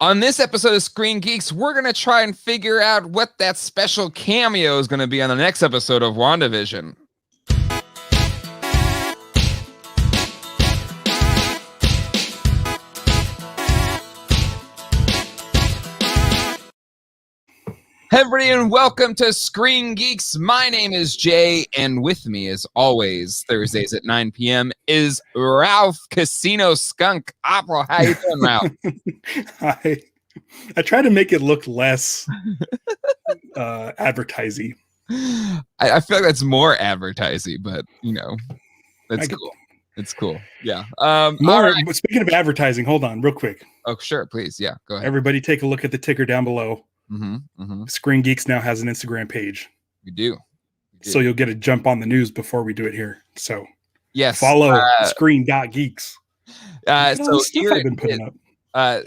On this episode of Screen Geeks, we're going to try and figure out what that special cameo is going to be on the next episode of WandaVision. Hey everybody, and welcome to Screen Geeks. My name is Jay, and with me, as always, Thursdays at 9 p.m. is Ralph Casino Skunk Opera. How you doing, Ralph? Hi. I try to make it look less advertising. I feel like that's more advertising, but you know, that's cool. It's cool. Yeah. More. Right. Speaking of advertising, hold on, real quick. Oh, sure, please. Yeah, go ahead. Everybody, take a look at the ticker down below. Mm-hmm. Screen Geeks now has an Instagram page. We do. So you'll get a jump on the news before we do it here. So yes, follow Screen.Geeks. So here I've been putting up.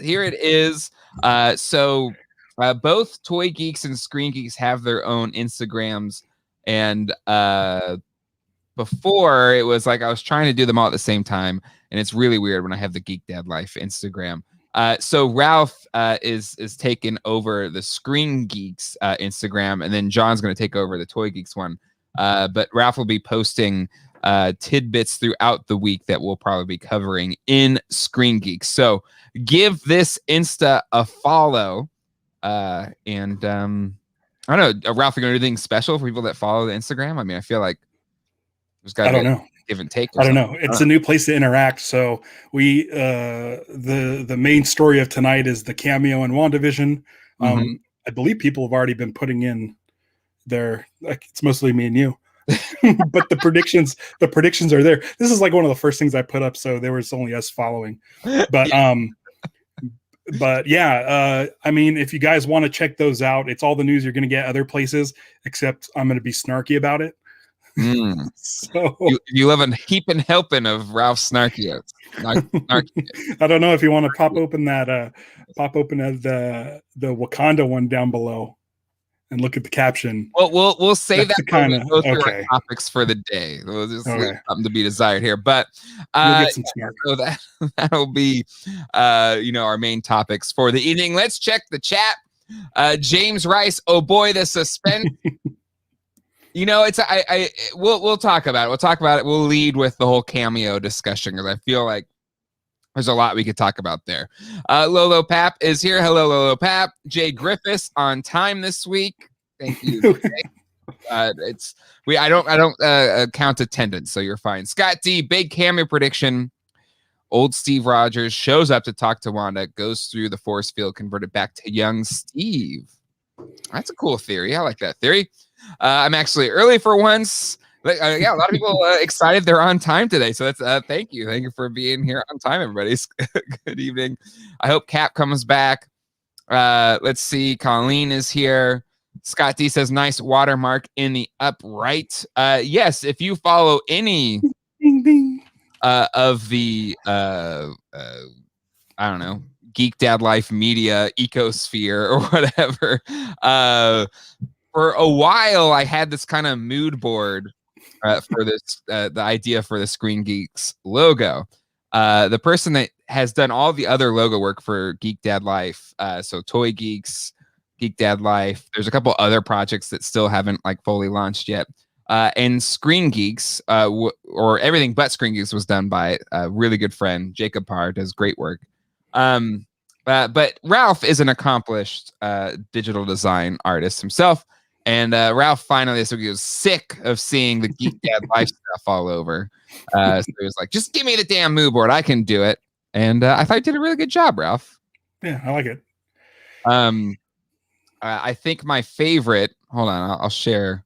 Here it is. So both Toy Geeks and Screen Geeks have their own Instagrams, and before it was like I was trying to do them all at the same time, and it's really weird when I have the Geek Dad Life Instagram. So Ralph is taking over the Screen Geeks Instagram, and then John's going to take over the Toy Geeks one. But Ralph will be posting tidbits throughout the week that we'll probably be covering in Screen Geeks. So give this Insta a follow. And I don't know, Ralph, are you going to do anything special for people that follow the Instagram? I mean, I feel like there's got to be give and take. I don't know. It's a new place to interact. So we the main story of tonight is the cameo in WandaVision. I believe people have already been putting in their, like, it's mostly me and you. But the predictions are there. This is like one of the first things I put up, so there was only us following. But yeah, I mean, if you guys want to check those out, it's all the news you're going to get other places, except I'm going to be snarky about it. So you live a heaping helping of Ralph snarky. I don't know if you want to pop open the Wakanda one down below and look at the caption. Well, we'll save that kind of go through our topics for the day. We'll just leave something to be desired here, but so that'll be our main topics for the evening. Let's check the chat. James Rice, oh boy, the suspense. It's we'll talk about it. We'll talk about it. We'll lead with the whole cameo discussion because I feel like there's a lot we could talk about there. Lolo Pap is here. Hello, Lolo Pap. Jay Griffiths on time this week. Thank you. I don't count attendance, so you're fine. Scott D, big cameo prediction. Old Steve Rogers shows up to talk to Wanda, goes through the force field, converted back to young Steve. That's a cool theory. I like that theory. I'm actually early for once. Yeah, a lot of people excited they're on time today. So that's thank you for being here on time, everybody. Good evening. I hope Cap comes back. Let's see. Colleen is here. Scott D says nice watermark in the upright. Yes, if you follow any of the I don't know, Geek Dad Life media ecosphere or whatever. For a while, I had this kind of mood board for this, the idea for the Screen Geeks logo. The person that has done all the other logo work for Geek Dad Life, so Toy Geeks, Geek Dad Life. There's a couple other projects that still haven't fully launched yet. And Screen Geeks, or everything but Screen Geeks, was done by a really good friend, Jacob Parr, does great work. But Ralph is an accomplished digital design artist himself. And Ralph finally, so he was sick of seeing the Geek Dad Life stuff all over. So he was like, just give me the damn mood board. I can do it. And I thought you did a really good job, Ralph. Yeah, I like it. I think my favorite, hold on, I'll share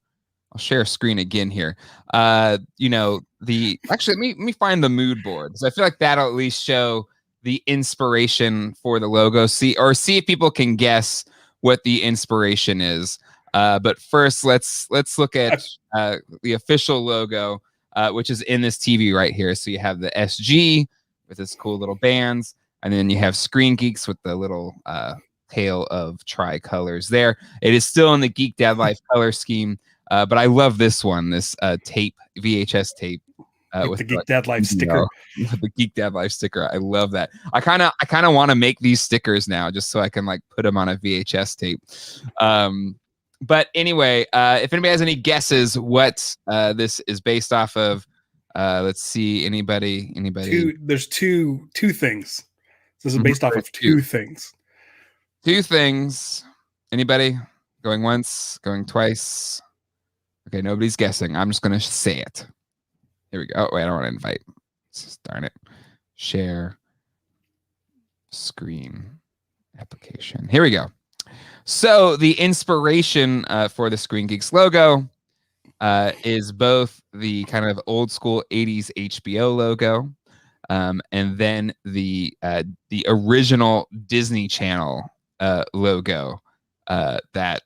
screen again here. Actually, let me find the mood board, because I feel like that'll at least show the inspiration for the logo. See if people can guess what the inspiration is. But first, let's look at the official logo, which is in this TV right here. So you have the SG with its cool little bands, and then you have Screen Geeks with the little tail of tricolors there. It is still in the Geek Dad Life color scheme, but I love this one, this tape, VHS tape. with the Geek Dad Life sticker. With the Geek Dad Life sticker. I love that. I kind of want to make these stickers now just so I can like put them on a VHS tape. But anyway, if anybody has any guesses what this is based off of, let's see. Anybody? There's two things. This is based off of two things. Two things. Anybody? Going once, going twice. Okay, nobody's guessing. I'm just gonna say it. Here we go. Oh, wait, I don't want to invite. Darn it. Share screen application. Here we go. So the inspiration for the Screen Geeks logo is both the kind of old school 80s HBO logo, and then the original Disney Channel logo that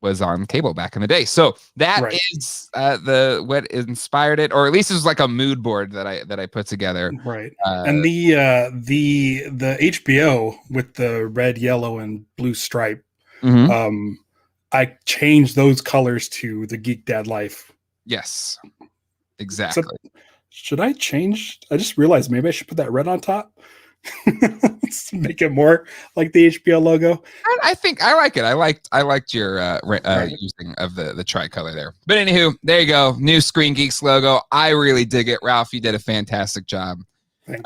was on cable back in the day. So that is what inspired it, or at least it was like a mood board that I put together. Right. And the HBO with the red, yellow, and blue stripe. I changed those colors to the Geek Dad Life. Yes. Exactly. So, should I change? I just realized maybe I should put that red on top. Let's make it more like the HBO logo. I think I like it. I liked your using of the tricolor there. But anywho, there you go. New Screen Geeks logo. I really dig it. Ralph, you did a fantastic job. Thanks.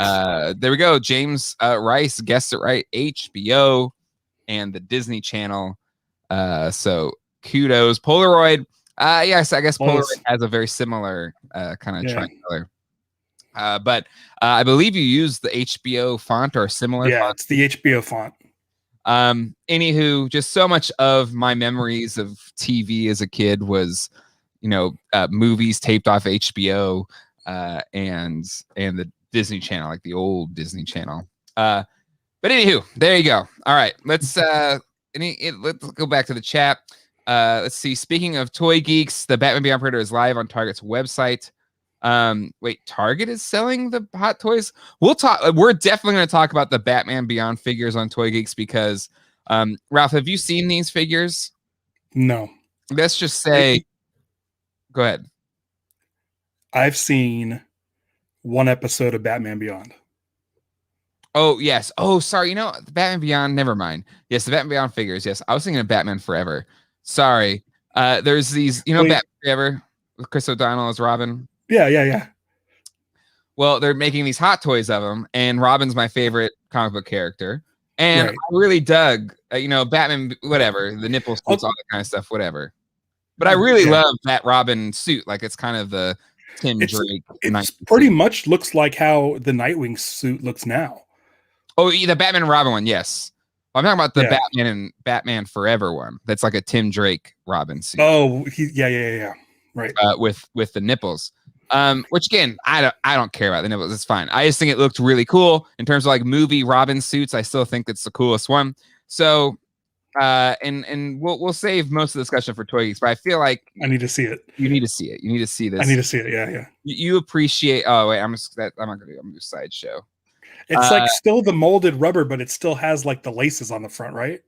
There we go. James Rice guessed it right. HBO and the Disney Channel. So kudos. Polaroid. Yes, I guess Polaroid has a very similar kind of tricolor. But I believe you use the HBO font or similar. Yeah, font. It's the HBO font. Anywho, just so much of my memories of TV as a kid was, movies taped off HBO and the Disney Channel, like the old Disney Channel. But anywho, there you go. All right, let's go back to the chat. Let's see. Speaking of Toy Geeks, the Batman Beyond Predator is live on Target's website. Wait, Target is selling the Hot Toys? We're definitely going to talk about the Batman Beyond figures on Toy Geeks because, Ralph, have you seen these figures? No. Let's just say, go ahead. I've seen one episode of Batman Beyond. Oh, yes. Oh, sorry. The Batman Beyond, never mind. Yes, the Batman Beyond figures. Yes, I was thinking of Batman Forever. Sorry. There's these, Batman Forever with Chris O'Donnell as Robin. Yeah. Well, they're making these Hot Toys of him, and Robin's my favorite comic book character. And I really dug, Batman, whatever, the nipple suits, all that kind of stuff, whatever. But I really love that Robin suit. Like, it's kind of the Tim Drake. It pretty much looks like how the Nightwing suit looks now. Oh, the Batman and Robin one, yes. I'm talking about the Batman and Batman Forever one. That's like a Tim Drake Robin suit. Oh, yeah. Right. With the nipples. Which again, I don't care about the nipples. It's fine. I just think it looked really cool in terms of like movie Robin suits. I still think it's the coolest one. So, and we'll save most of the discussion for Toy Geeks, but I feel like I need to see it. You need to see it. You need to see this. I need to see it. Yeah. You appreciate. Oh wait, I'm not gonna do. I'm gonna do Sideshow. It's like still the molded rubber, but it still has like the laces on the front, right?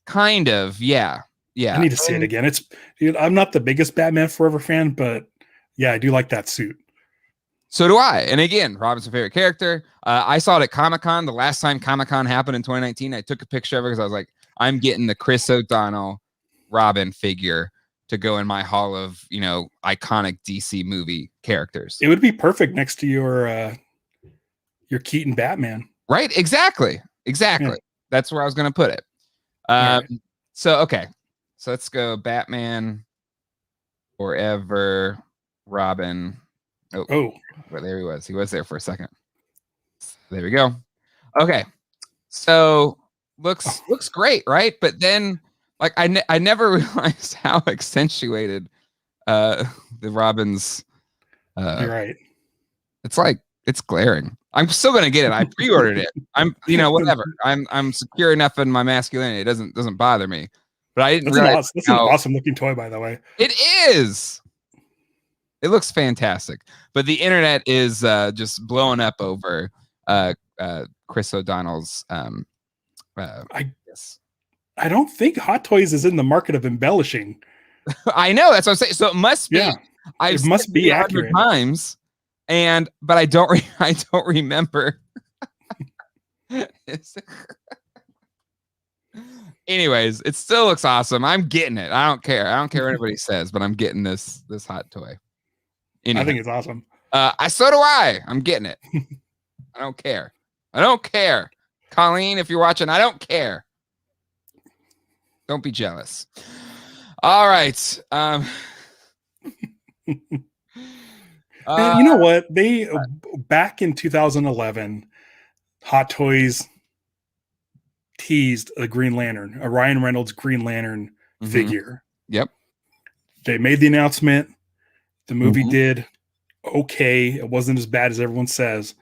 Kind of. Yeah. I need to see it again. I'm not the biggest Batman Forever fan, but yeah, I do like that suit. So do I. And again, Robin's my favorite character. I saw it at Comic-Con. The last time Comic-Con happened in 2019, I took a picture of it because I was like, I'm getting the Chris O'Donnell Robin figure to go in my hall of, iconic DC movie characters. It would be perfect next to your Keaton Batman. Right? Exactly. Yeah. That's where I was going to put it. So, okay. So let's go Batman Forever Robin. Oh, well, there he was. He was there for a second. There we go. Okay. So looks great, right? But then like I never realized how accentuated the Robin's You're right. It's glaring. I'm still gonna get it. I pre-ordered it. I'm whatever. I'm secure enough in my masculinity. It doesn't bother me. But I didn't realize that's an awesome looking toy, by the way. It is. It looks fantastic. But the internet is just blowing up over Chris O'Donnell's I don't think Hot Toys is in the market of embellishing. I know, that's what I'm saying. So it must be It must be accurate times, but I don't remember. Anyways, it still looks awesome. I'm getting it. I don't care what anybody says, but I'm getting this hot toy. Anyhow, I think it's awesome. So do I. I'm getting it. I don't care. Colleen, if you're watching, I don't care. Don't be jealous. All right. You know what? They back in 2011, Hot Toys teased a Green Lantern, a Ryan Reynolds Green Lantern figure. Yep. They made the announcement. The movie did okay. It wasn't as bad as everyone says.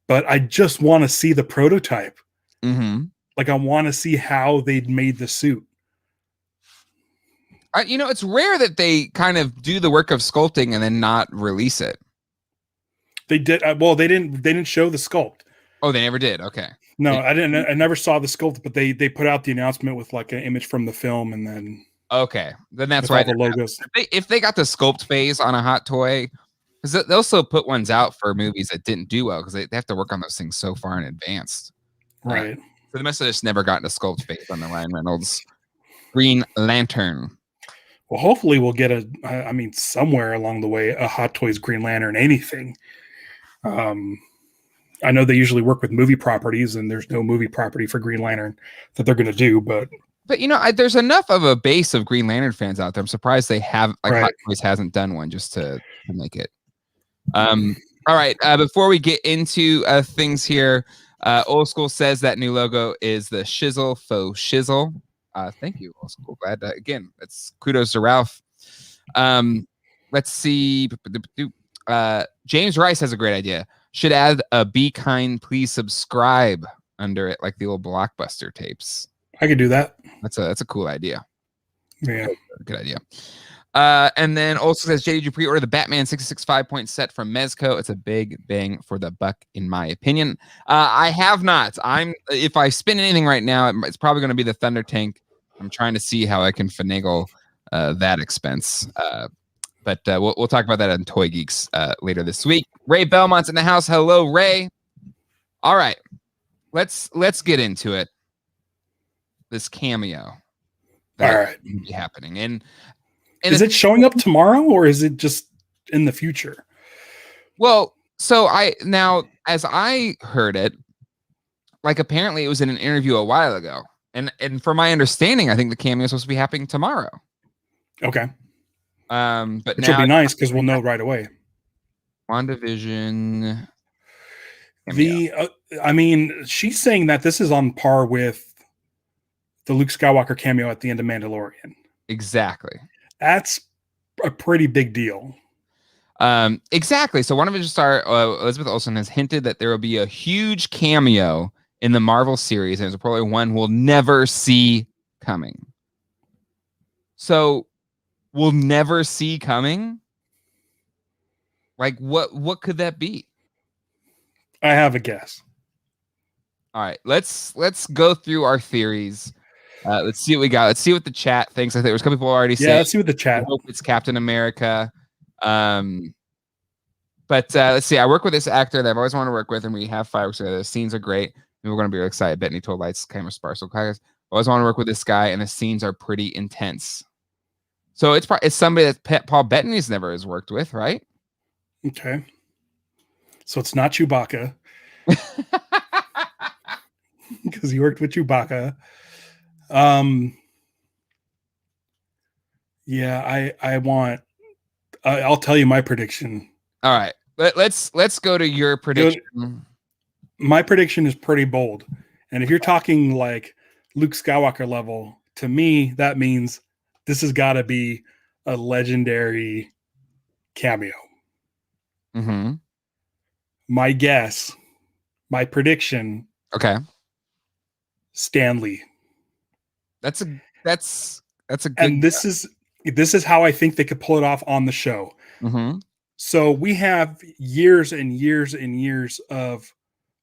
But I just want to see the prototype. Like, I want to see how they'd made the suit. It's rare that they kind of do the work of sculpting and then not release it. They did. Well, they didn't show the sculpt. Oh, they never did. Okay. No, I didn't. I never saw the sculpt, but they put out the announcement with like an image from the film, and then then that's why the logos. If they got the sculpt phase on a hot toy, because they'll still put ones out for movies that didn't do well because they have to work on those things so far in advance. Right. So the message just never gotten a sculpt phase on the Ryan Reynolds Green Lantern. Well, hopefully we'll get somewhere along the way, a Hot Toys Green Lantern, anything. I know they usually work with movie properties, and there's no movie property for Green Lantern that they're going to do, but there's enough of a base of Green Lantern fans out there. I'm surprised they have Hot Toys hasn't done one just to make it. All right. Before we get into things here, Old School says that new logo is the Shizzle Faux Shizzle. Thank you, Old School. Glad to, again, that's kudos to Ralph. Let's see. James Rice has a great idea. Should add a "Be Kind, Please Subscribe" under it, like the old Blockbuster tapes. I could do that. That's a cool idea. Yeah, good idea. And then also says, Jay, did you pre-order the Batman 66 5-point set from Mezco? It's a big bang for the buck, in my opinion. I have not. If I spin anything right now, it's probably going to be the Thunder Tank. I'm trying to see how I can finagle that expense. But we'll talk about that on Toy Geeks later this week. Ray Belmont's in the house. Hello, Ray. All right, let's get into it. This cameo. All right, be happening. And is it showing up tomorrow, or is it just in the future? Well, so as I heard it, like apparently it was in an interview a while ago, and from my understanding, I think the cameo is supposed to be happening tomorrow. Okay. But which will be nice because we'll know right away. WandaVision. She's saying that this is on par with the Luke Skywalker cameo at the end of Mandalorian. Exactly. That's a pretty big deal. Exactly. So WandaVision star Elizabeth Olsen has hinted that there will be a huge cameo in the Marvel series, and it's probably one we'll never see coming. So we'll never see coming? Like what could that be? I have a guess. All right, let's go through our theories. Let's see what we got. Let's see what the chat thinks. I think there's a couple people already saying. Yeah, let's see what the chat. I hope it's Captain America. But let's see. I work with this actor that I've always wanted to work with, and we have fireworks together. The scenes are great. And we're going to be really excited. Bettany told lights, camera, sparkle. I always want to work with this guy, and the scenes are pretty intense. So it's somebody that Paul Bettany's never has worked with, right? Okay. So it's not Chewbacca. Because he worked with Chewbacca. Yeah, I'll tell you my prediction. All right. Let's go to your prediction. My prediction is pretty bold. And if you're talking like Luke Skywalker level, to me, that means this has got to be a legendary cameo. Mm-hmm. My guess, my prediction. Okay. Stan Lee. That's a good. And this is how I think they could pull it off on the show. Mm-hmm. So we have years and years and years of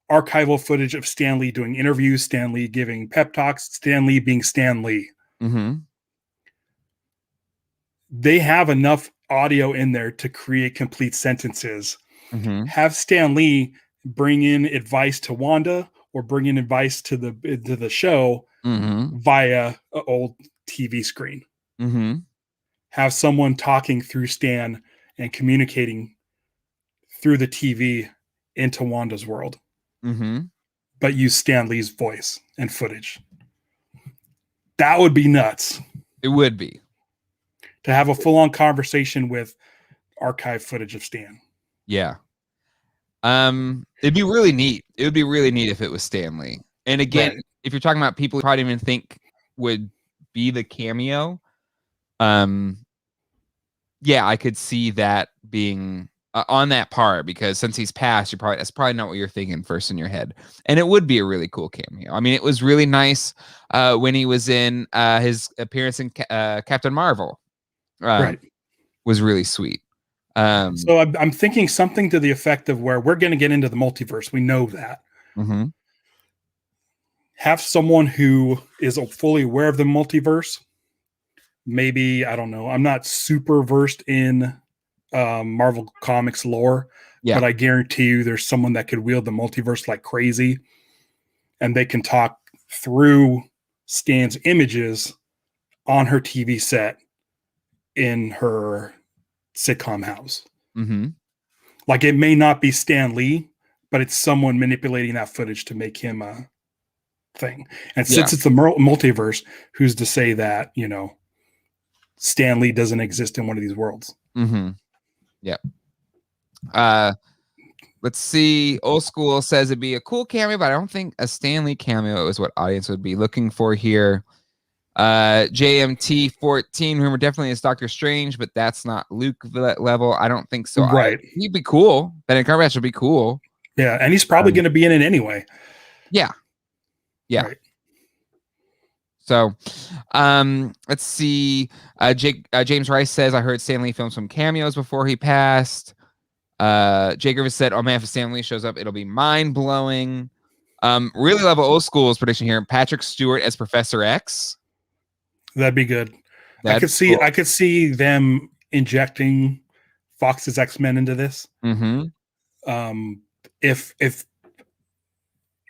archival footage of Stan Lee doing interviews, Stan Lee giving pep talks, Stan Lee being Stan Lee. Mm-hmm. They have enough audio in there to create complete sentences. Mm-hmm. Have Stan Lee bring in advice to Wanda or bring in advice to the show via an old TV screen. Mm-hmm. Have someone talking through Stan and communicating through the TV into Wanda's world. Mm-hmm. But use Stan Lee's voice and footage. That would be nuts. It would be. To have a full-on conversation with archive footage of Stan. Yeah. It'd be really neat. It would be really neat if it was Stan Lee. And again, if you're talking about people who probably even think would be the cameo, yeah, I could see that being on that part, because since he's passed, that's probably not what you're thinking first in your head. And it would be a really cool cameo. I mean, it was really nice when he was in his appearance in Captain Marvel. Was really sweet. So I'm thinking something to the effect of where we're going to get into the multiverse. We know that. Mm-hmm. Have someone who is fully aware of the multiverse. Maybe, I don't know. I'm not super versed in Marvel Comics lore, but I guarantee you there's someone that could wield the multiverse like crazy, and they can talk through Stan's images on her TV set in her sitcom house. Mm-hmm. Like, it may not be Stan Lee, but it's someone manipulating that footage to make him a thing. And since it's the multiverse, who's to say that, you know, Stan Lee doesn't exist in one of these worlds? Mm-hmm. Yep. Let's see. Old School says it'd be a cool cameo, but I don't think a Stan Lee cameo is what audience would be looking for here. JMT14 rumor definitely is Doctor Strange, but that's not Luke level. I don't think so. Right. He'd be cool. Benedict Cumberbatch would be cool. Yeah, and he's probably going to be in it anyway. Yeah. Yeah. Right. So, let's see. James Rice says, I heard Stan Lee filmed some cameos before he passed. Jay Griffith said, oh man, if Stan Lee shows up, it'll be mind-blowing. Really love Old School's prediction here. Patrick Stewart as Professor X. That'd be good. I could see them injecting Fox's X-Men into this. Mm-hmm.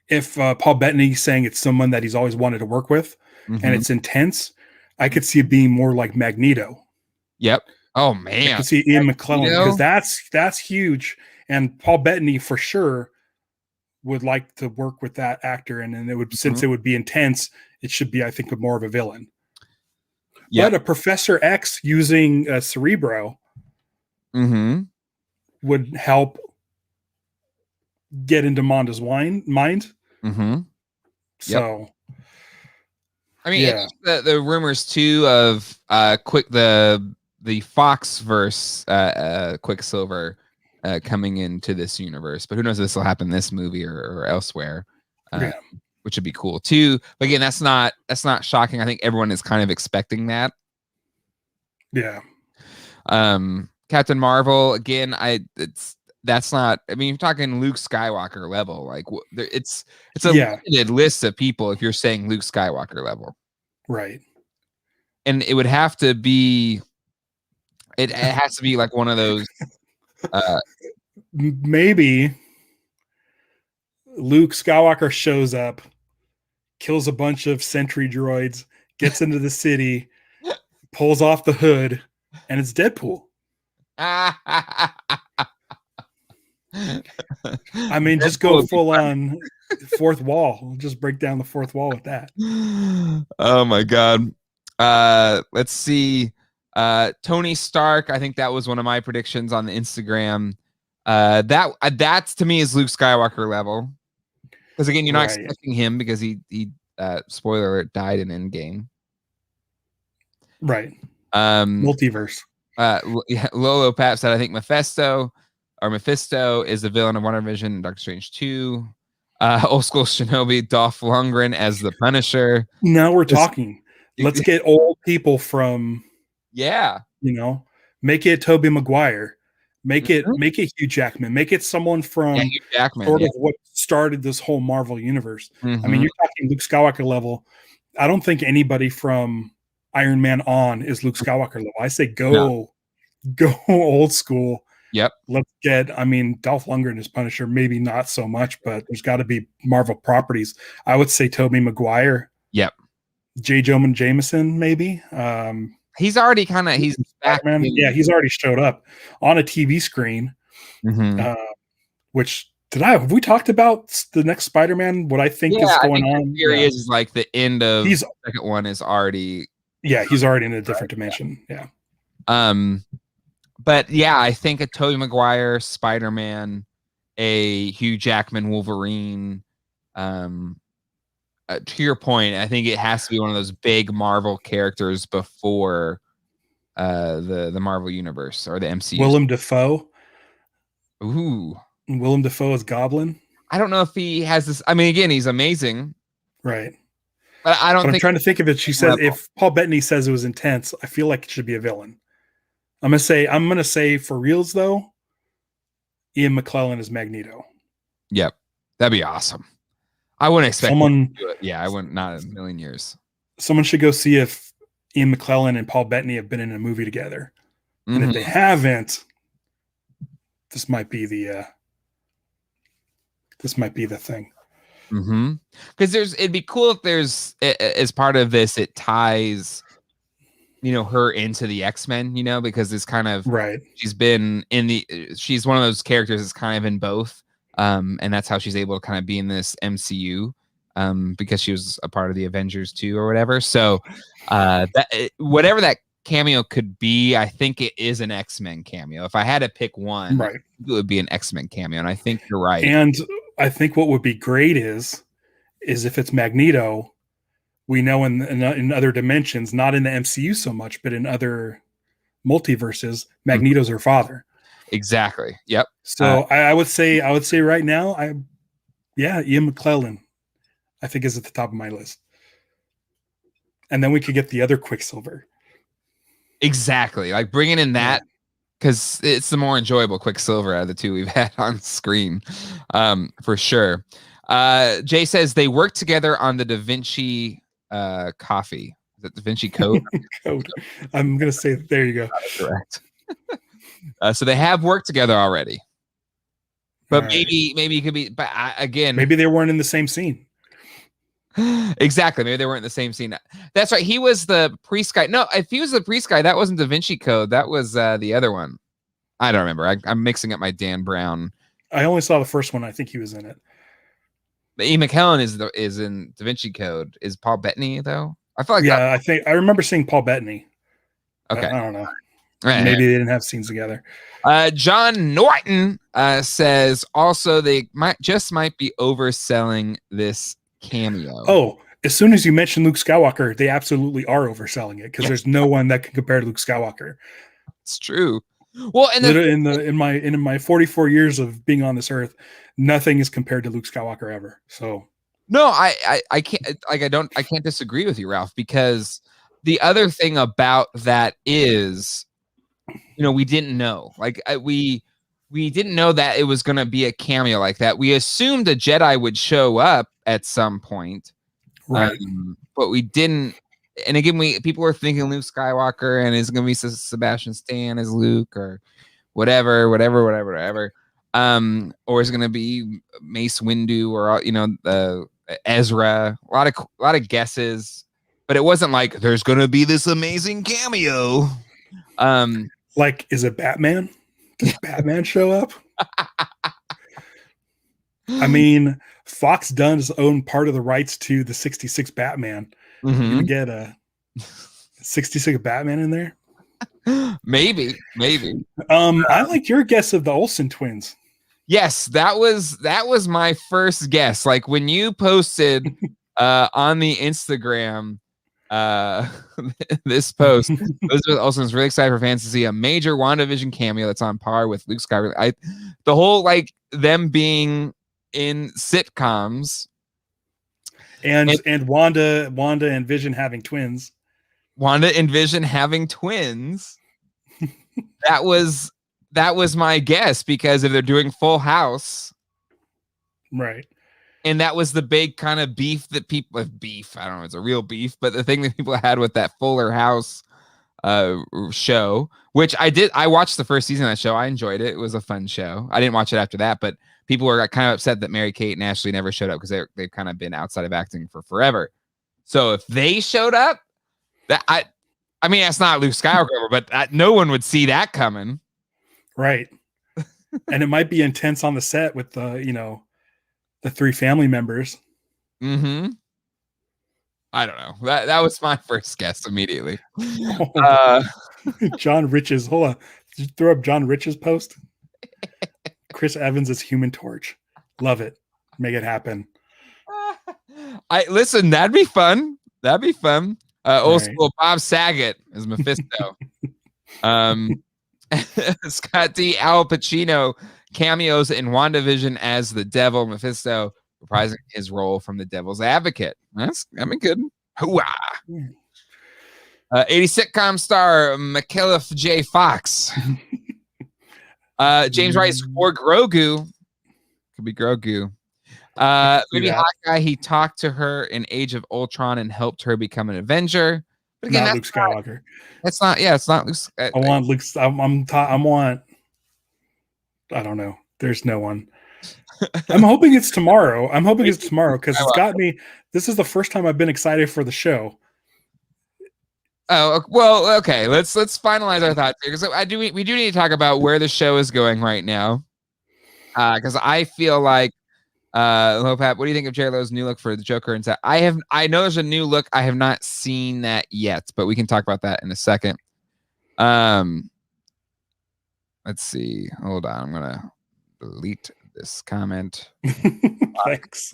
If Paul Bettany saying it's someone that he's always wanted to work with, and it's intense, I could see it being more like Magneto. Yep. Oh man, I could see Ian McClellan, because that's huge, and Paul Bettany for sure would like to work with that actor, and then it would, since it would be intense, it should be, I think, more of a villain. But a Professor X using Cerebro would help get into Monda's mind. So, I mean, the rumors too of the Fox verse Quicksilver coming into this universe, but who knows if this will happen in this movie or elsewhere, which would be cool too. But again, that's not shocking. I think everyone is kind of expecting that. Yeah. Captain Marvel, again, that's not, I mean, you're talking Luke Skywalker level. Like, it's a limited list of people if you're saying Luke Skywalker level. Right. And it would have to be, it has to be like one of those. Maybe Luke Skywalker shows up, kills a bunch of sentry droids, gets into the city, pulls off the hood, and it's Deadpool. I mean, just go full on fourth wall. Just break down the fourth wall with that. Oh my God. Let's see. Tony Stark, I think that was one of my predictions on the Instagram. That's to me is Luke Skywalker level. Because again, you're not expecting him because he spoiler alert, died in Endgame. Right. Multiverse. Lolo Pap said, I think Mephisto is the villain of WandaVision and Doctor Strange 2. Old School Shinobi, Dolph Lundgren as the Punisher. Now we're talking. Let's get old people from, make it Tobey Maguire. Make it Hugh Jackman. Make it someone from Hugh Jackman, sort of what started this whole Marvel universe. I mean, you're talking Luke Skywalker level. I don't think anybody from Iron Man on is Luke Skywalker level. I say go go old school. Yep. Let's get, Dolph Lundgren is Punisher, maybe not so much, but there's got to be Marvel properties. I would say Tobey Maguire. Yep. J. Jonah Jameson, maybe. He's already he's back. Yeah, he's already showed up on a TV screen. Which have we talked about the next Spider-Man? What I think is going on? Theory is like the end of the second one is already. Yeah, he's already in a different dimension. Yeah. But yeah, I think a Tobey Maguire Spider-Man, a Hugh Jackman Wolverine. To your point, I think it has to be one of those big Marvel characters before the Marvel Universe or the MCU. Willem Dafoe. Ooh. Willem Dafoe as Goblin. I don't know if he has this. Again, he's amazing. Right. But I don't think. I'm trying to think of it. She said if Paul Bettany says it was intense, I feel like it should be a villain. I'm gonna say for reals though, Ian McClellan is Magneto. Yep. That'd be awesome. I wouldn't expect someone to do it. Yeah, I wouldn't, not in a million years. Someone should go see if Ian McClellan and Paul Bettany have been in a movie together. And if they haven't, this might be the thing. Because it'd be cool if there's as part of this, it ties, her into the X-Men, because it's kind of right. She's been she's one of those characters that's kind of in both. And that's how she's able to kind of be in this MCU, because she was a part of the Avengers too, or whatever. So, whatever that cameo could be, I think it is an X-Men cameo. If I had to pick one, right, it would be an X-Men cameo. And I think you're right. And I think what would be great is if it's Magneto, we know in other dimensions, not in the MCU so much, but in other multiverses, Magneto's her father. Exactly. Yep. So I would say right now, Ian McClellan, I think is at the top of my list. And then we could get the other Quicksilver. Exactly. Like bringing in that, because it's the more enjoyable Quicksilver out of the two we've had on screen, for sure. Jay says they worked together on the Da Vinci coffee. Is it Da Vinci Code? Code. I'm going to say, there you go. Correct. So they have worked together already, but maybe it could be. But again, maybe they weren't in the same scene. Exactly, maybe they weren't in the same scene. That's right. He was the priest guy. No, if he was the priest guy, that wasn't Da Vinci Code. That was the other one. I don't remember. I'm mixing up my Dan Brown. I only saw the first one. I think he was in it. But Ian McKellen is in Da Vinci Code. Is Paul Bettany though? I feel like I think I remember seeing Paul Bettany. Okay, I don't know. Maybe they didn't have scenes together. John Norton says also they might be overselling this cameo. Oh, as soon as you mention Luke Skywalker, they absolutely are overselling it because there's no one that can compare to Luke Skywalker. It's true. Well, and in my 44 years of being on this earth, nothing is compared to Luke Skywalker ever. So no, I can't I can't disagree with you, Ralph, because the other thing about that is, we didn't know. We didn't know that it was going to be a cameo like that. We assumed a Jedi would show up at some point, right? But we didn't. And again, people were thinking Luke Skywalker, and it's going to be Sebastian Stan as Luke, or whatever. Or it's going to be Mace Windu, or Ezra. A lot of guesses, but it wasn't like there's going to be this amazing cameo. Like, is it Batman? Does Batman show up? I mean, Fox does own part of the rights to the 66 Batman. You get a 66 Batman in there? Maybe. I like your guess of the Olsen twins. Yes, that was my first guess. Like when you posted on the Instagram this post, Elizabeth Olsen is really excited for fans to see a major WandaVision cameo that's on par with Luke Skywalker. The whole them being in sitcoms, and Wanda and Vision having twins. Wanda and Vision having twins. that was my guess, because if they're doing Full House, right? And that was the big kind of beef that people I don't know if it's a real beef, but the thing that people had with that Fuller House show, which I watched the first season of that show. I enjoyed it. It was a fun show. I didn't watch it after that, but people were kind of upset that Mary-Kate and Ashley never showed up because they've kind of been outside of acting for forever. So if they showed up, I mean, that's not Luke Skywalker, but no one would see that coming. Right. And it might be intense on the set with the 3 family members. Mm-hmm. I don't know. That was my first guess immediately. John Rich's. Hold on. Did you throw up John Rich's post? Chris Evans is Human Torch. Love it. Make it happen. Listen, that'd be fun. Old school Bob Saget as Mephisto. Scott D. Al Pacino cameos in WandaVision as the devil Mephisto, reprising his role from the Devil's Advocate. I mean, good. Hooah! 80 sitcom star Mcclellan J. Fox. James Rice or Grogu. Could be Grogu. Maybe Hawkeye. He talked to her in Age of Ultron and helped her become an Avenger. But again, not Luke Skywalker. It's not. Yeah, it's not Luke. I want Luke. I want. I don't know. There's no one. I'm hoping it's tomorrow. Because it's got me. This is the first time I've been excited for the show. Oh well, okay. Let's finalize our thoughts here because we do need to talk about where the show is going right now. Because I feel like, Lopap, what do you think of Jared Leto's new look for the Joker? And I know there's a new look. I have not seen that yet, but we can talk about that in a second. Let's see. Hold on. I'm gonna delete this comment. Thanks.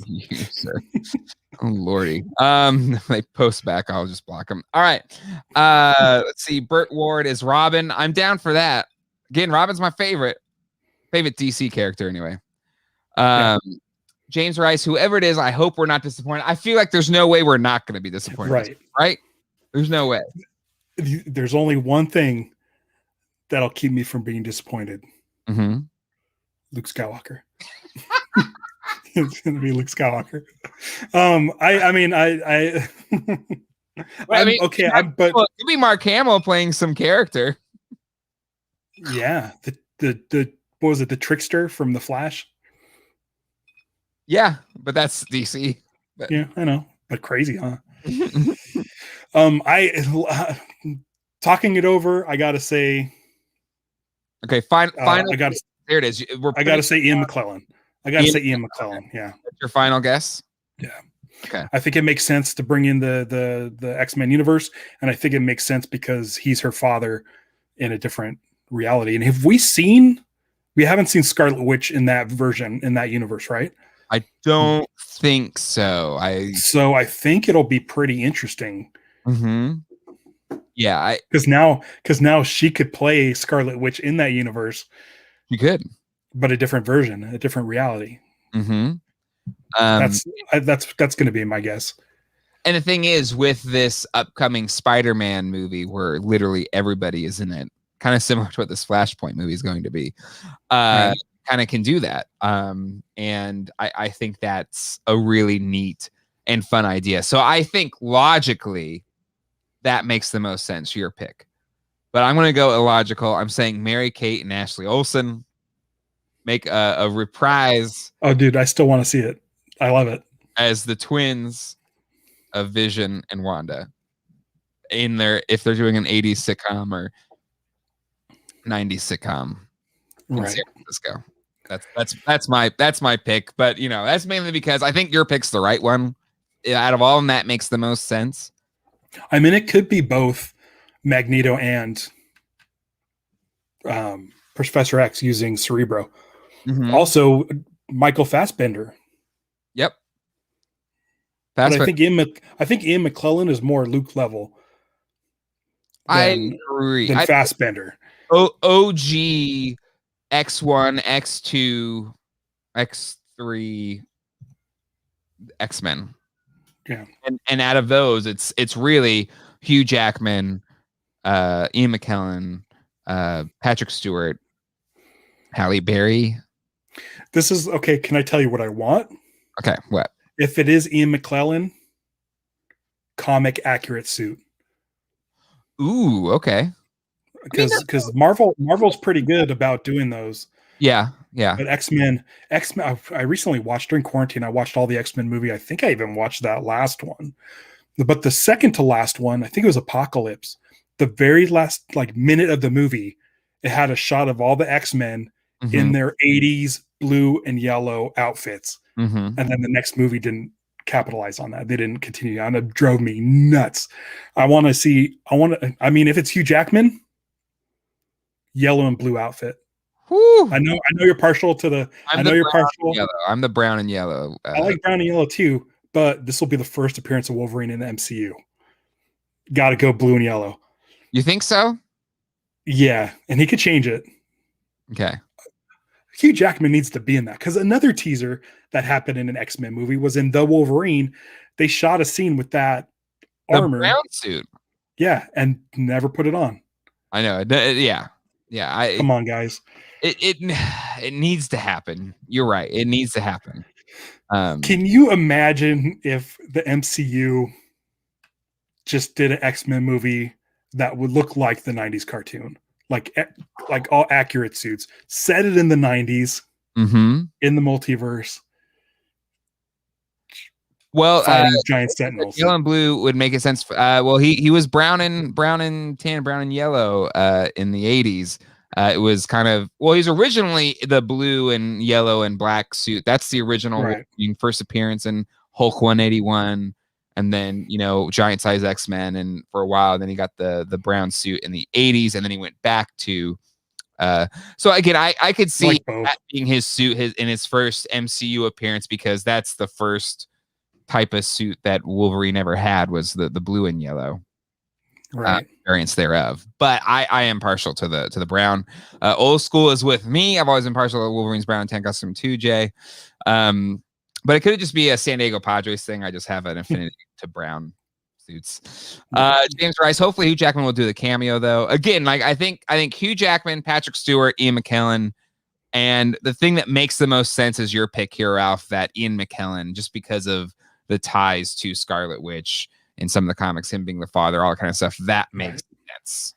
Oh Lordy. They post back. I'll just block them. All right. Let's see. Burt Ward is Robin. I'm down for that. Again, Robin's my favorite DC character anyway. James Rice, whoever it is, I hope we're not disappointed. I feel like there's no way we're not going to be disappointed. Right? There's no way. There's only one thing that'll keep me from being disappointed. Mm-hmm. Luke Skywalker. It's going to be Luke Skywalker. But it could be Mark Hamill playing some character. Yeah, the what was it? The trickster from The Flash. Yeah, but that's DC. But. Yeah, I know, but crazy, huh? Talking it over, I gotta say. Okay, fine. There it is. I gotta say Ian McClellan. Ian McClellan. Yeah. That's your final guess? Yeah. Okay. I think it makes sense to bring in the X-Men universe, and I think it makes sense because he's her father in a different reality. And we haven't seen Scarlet Witch in that version, in that universe, right? I don't think so. So I think it'll be pretty interesting. Mm-hmm. Yeah, because now she could play Scarlet Witch in that universe. You could, but a different version, a different reality. Mm-hmm. That's going to be my guess. And the thing is, with this upcoming Spider-Man movie, where literally everybody is in it, kind of similar to what this Flashpoint movie is going to be, kind of can do that. And I think that's a really neat and fun idea. So I think logically that makes the most sense, your pick. But I'm going to go illogical. I'm saying Mary-Kate and Ashley Olsen make a reprise. Oh, dude, I still want to see it. I love it. As the twins of Vision and Wanda if they're doing an 80s sitcom or 90s sitcom in San Francisco. That's my pick. But that's mainly because I think your pick's the right one. Out of all of them, that makes the most sense. I mean, it could be both Magneto and Professor X using Cerebro. Mm-hmm. Also, Michael Fassbender. Yep. But I think Ian McClellan is more Luke level. I agree. Than Fassbender. OG X1, X2, X3, X-Men. Yeah. And out of those, it's really Hugh Jackman, Ian McKellen, Patrick Stewart, Halle Berry. This is okay. Can I tell you what I want? Okay, what? If it is Ian McKellen, comic accurate suit. Ooh, okay. Because Marvel's pretty good about doing those. Yeah. But X-Men. I recently watched during quarantine. I watched all the X-Men movie. I think I even watched that last one. But the second to last one, I think it was Apocalypse. The very last minute of the movie, it had a shot of all the X-Men in their 80s blue and yellow outfits. And then the next movie didn't capitalize on that. They didn't continue on. It drove me nuts. I mean, if it's Hugh Jackman, yellow and blue outfit. Whew. I know you're partial to the. I know you're partial. I'm the brown and yellow. I like brown and yellow too, but this will be the first appearance of Wolverine in the MCU. Got to go blue and yellow. You think so? Yeah, and he could change it. Okay. Hugh Jackman needs to be in that, because another teaser that happened in an X-Men movie was in The Wolverine. They shot a scene with that armor, brown suit. Yeah, and never put it on. I know. Yeah. Come on, guys. It needs to happen. You're right. It needs to happen. Can you imagine if the MCU just did an X-Men movie that would look like the 90s cartoon? Like all accurate suits. Set it in the 90s, in the multiverse. Well, giant sentinels. Yellow and blue would make a sense. Well, he was brown and tan, brown and yellow in the 80s. It was kind of, well, he's originally the blue and yellow and black suit. That's the original first appearance in Hulk 181. And then, giant size X-Men. And for a while, then he got the brown suit in the 80s. And then he went back to. So again, I could see that being his suit in his first MCU appearance, because that's the first type of suit that Wolverine ever had, was the blue and yellow variants thereof. But I am partial to the brown. Old school is with me. I've always been partial to Wolverine's brown and tan costume too, Jay. But it could just be a San Diego Padres thing. I just have an affinity to brown suits. James Rice, hopefully Hugh Jackman will do the cameo though. Again, I think Hugh Jackman, Patrick Stewart, Ian McKellen, and the thing that makes the most sense is your pick here, Ralph, that Ian McKellen, just because of the ties to Scarlet Witch in some of the comics, him being the father, all that kind of stuff, that makes sense.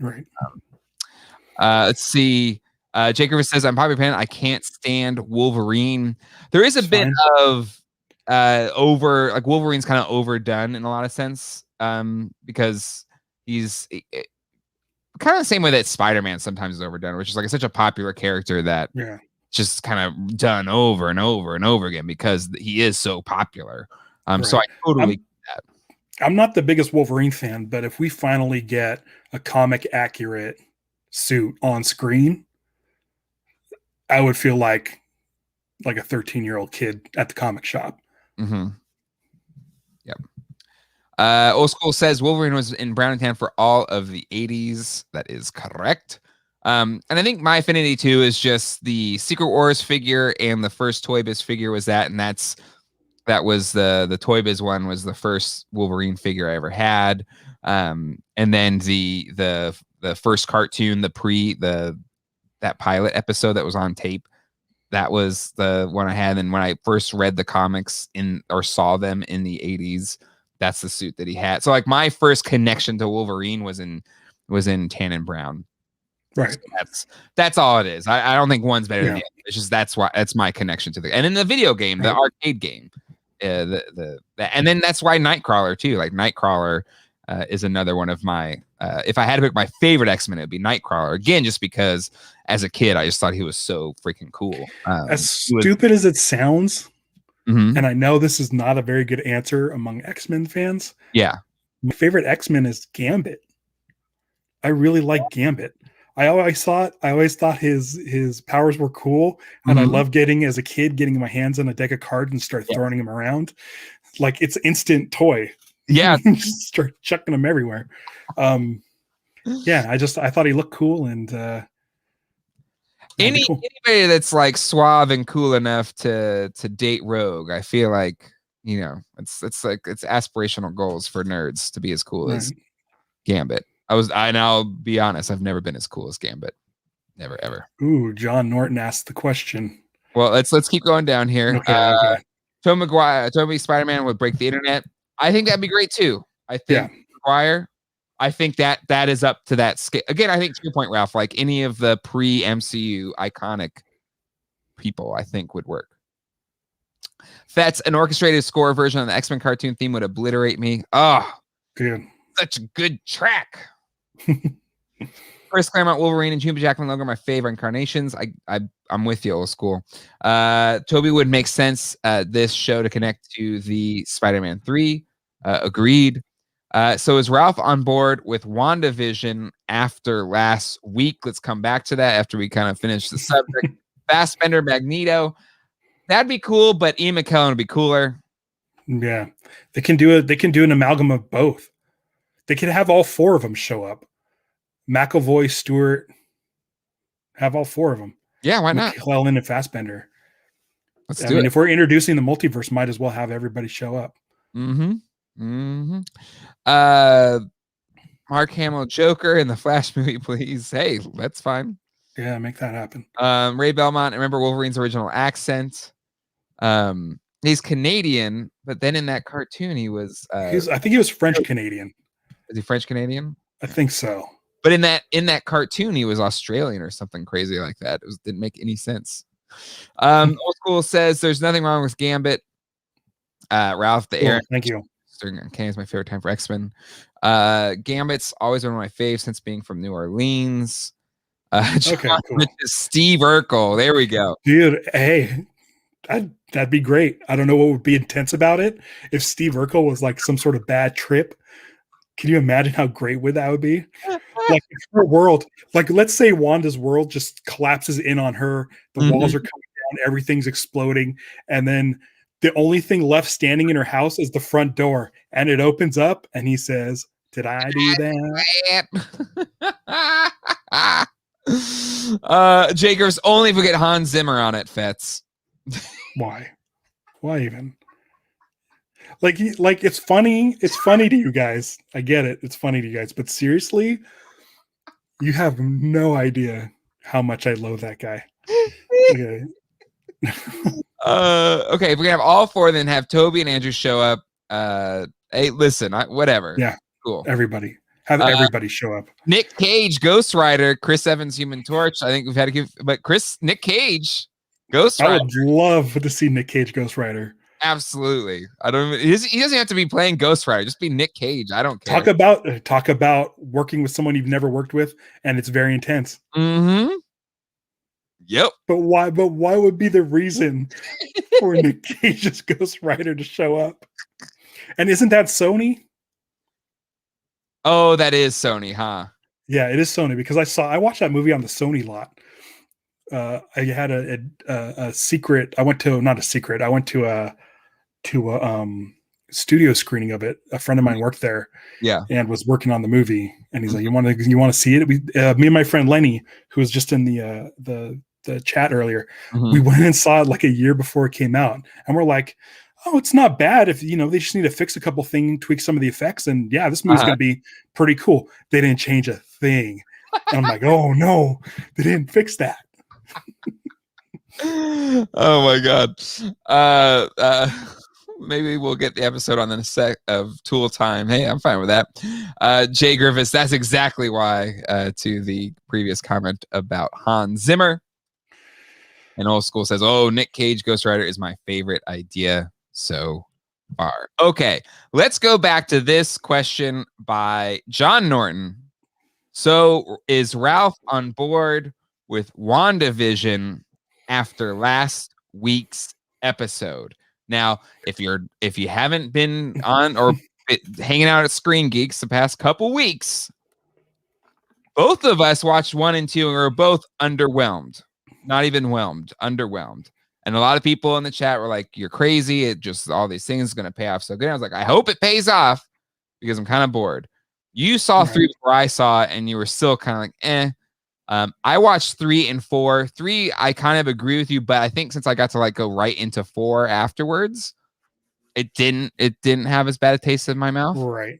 Right. Let's see. Jake Rivers says, I'm probably a fan. I can't stand Wolverine. There is a bit of Wolverine's kind of overdone in a lot of sense, because he's kind of the same way that Spider-Man sometimes is overdone, which is such a popular character that just kind of done over and over and over again because he is so popular. So I totally get that. I'm not the biggest Wolverine fan, but if we finally get a comic accurate suit on screen, I would feel like a 13-year-old kid at the comic shop. Yep. Old School says Wolverine was in brown and tan for all of the 80s. That is correct. And I think my affinity too is just the Secret Wars figure, and the first Toy Biz figure was that, and that was the Toy Biz one was the first Wolverine figure I ever had. And then the first cartoon, that pilot episode that was on tape, that was the one I had. And when I first read the comics or saw them in the 80s, that's the suit that he had. So my first connection to Wolverine was in tan and brown. Right. So that's all it is. I don't think one's better than the other. It's just that's my connection to and in the video game, the arcade game, and then that's why Nightcrawler too. Nightcrawler is another one of my. If I had to pick my favorite X-Men, it would be Nightcrawler. Again, just because as a kid, I just thought he was so freaking cool. As stupid as it sounds, and I know this is not a very good answer among X-Men fans. Yeah. My favorite X-Men is Gambit. I really like Gambit. I always thought his powers were cool, and I love as a kid getting my hands on a deck of cards and start throwing them around. It's instant toy. Yeah. Just start chucking them everywhere. I thought he looked cool, and anybody that's suave and cool enough to date Rogue, I feel like it's aspirational goals for nerds to be as cool as Gambit. I'll be honest, I've never been as cool as Gambit. Never, ever. Ooh, John Norton asked the question. Well, let's keep going down here. Okay. Tobey Spider-Man would break the internet. I think that'd be great too. I think Maguire, I think that is up to that scale. Again, I think to your point, Ralph, like any of the pre-MCU iconic people, I think would work. That's an orchestrated score version of the X-Men cartoon theme would obliterate me. Oh, good. Such a good track. Chris Claremont, Wolverine, and June Jackman Logan are my favorite incarnations. I'm with you, old school. Toby would make sense this show to connect to the Spider-Man 3. Agreed. So is Ralph on board with WandaVision after last week? Let's come back to that after we kind of finish the subject. Fassbender, Magneto. That'd be cool, but Ian McKellen would be cooler. Yeah. They can do an amalgam of both. They could have all four of them show up. McAvoy, Stewart, have all four of them. Yeah, why not? McClellan and Fassbender. Let's do it. If we're introducing the multiverse, might as well have everybody show up. Mark Hamill, Joker in the Flash movie, please. Hey, that's fine. Yeah, make that happen. Ray Belmont, remember Wolverine's original accent. He's Canadian, but then in that cartoon he was I think he was French Canadian. Is he French Canadian? I think so. But in that cartoon he was Australian or something crazy like that. Didn't make any sense. Old School says there's nothing wrong with Gambit. Ralph the Air. Thank you. Kenny is my favorite time for X-Men. Gambit's always been one of my faves since being from New Orleans. Okay, cool. Steve Urkel. There we go. Dude, hey, that'd be great. I don't know what would be intense about it. If Steve Urkel was like some sort of bad trip, can you imagine how great that would be? Like her world, like let's say Wanda's world just collapses in on her. The walls are coming down, everything's exploding, and then the only thing left standing in her house is the front door, and it opens up, and he says, "Did I do that?" Jacobs, only if we get Hans Zimmer on it, Fetz. Why even? Like it's funny to you guys. I get it. It's funny to you guys, but seriously, you have no idea how much I loathe that guy. Okay. Okay, if we can have all four, then have Toby and Andrew show up. Hey, listen, whatever. Yeah, cool. Everybody everybody show up. Nick Cage, Ghost Rider, Chris Evans, Human Torch. I think we've had to give, but Nick Cage, Ghost Rider. I would love to see Nick Cage, Ghost Rider. Absolutely. I don't. He doesn't have to be playing Ghost Rider. Just be Nick Cage. I don't care. Talk about working with someone you've never worked with, and it's very intense. Yep. But why would be the reason for Nick Cage's Ghost Rider to show up? And isn't that Sony? Oh, that is Sony, huh? Yeah, it is Sony because I watched that movie on the Sony lot. I had a secret. I went to a studio screening of it. A friend of mine worked there, and was working on the movie. And he's like, "You want to see it?" Me and my friend Lenny, who was just in the chat earlier, we went and saw it like a year before it came out, and we're like, "Oh, it's not bad. If they just need to fix a couple things, tweak some of the effects, and yeah, this movie's gonna be pretty cool." They didn't change a thing, and I'm like, "Oh no, they didn't fix that." Oh my god. Maybe we'll get the episode on the set of Tool Time. Hey, I'm fine with that. Jay Griffiths, that's exactly why, to the previous comment about Hans Zimmer. And Old School says, "Oh, Nick Cage Ghost Rider is my favorite idea so far." Okay, let's go back to this question by John Norton. So is Ralph on board with WandaVision after last week's episode? Now, if you haven't been on or hanging out at Screen Geeks the past couple weeks, both of us watched 1 and 2 and we were both underwhelmed. Not even whelmed, underwhelmed. And a lot of people in the chat were like, "You're crazy. It just all these things going to pay off so good." I was like, I hope it pays off because I'm kind of bored. You saw 3 before I saw it, and you were still kind of like, eh. I watched 3 and 4. 3, I kind of agree with you, but I think since I got to go right into 4 afterwards, it didn't have as bad a taste in my mouth. Right.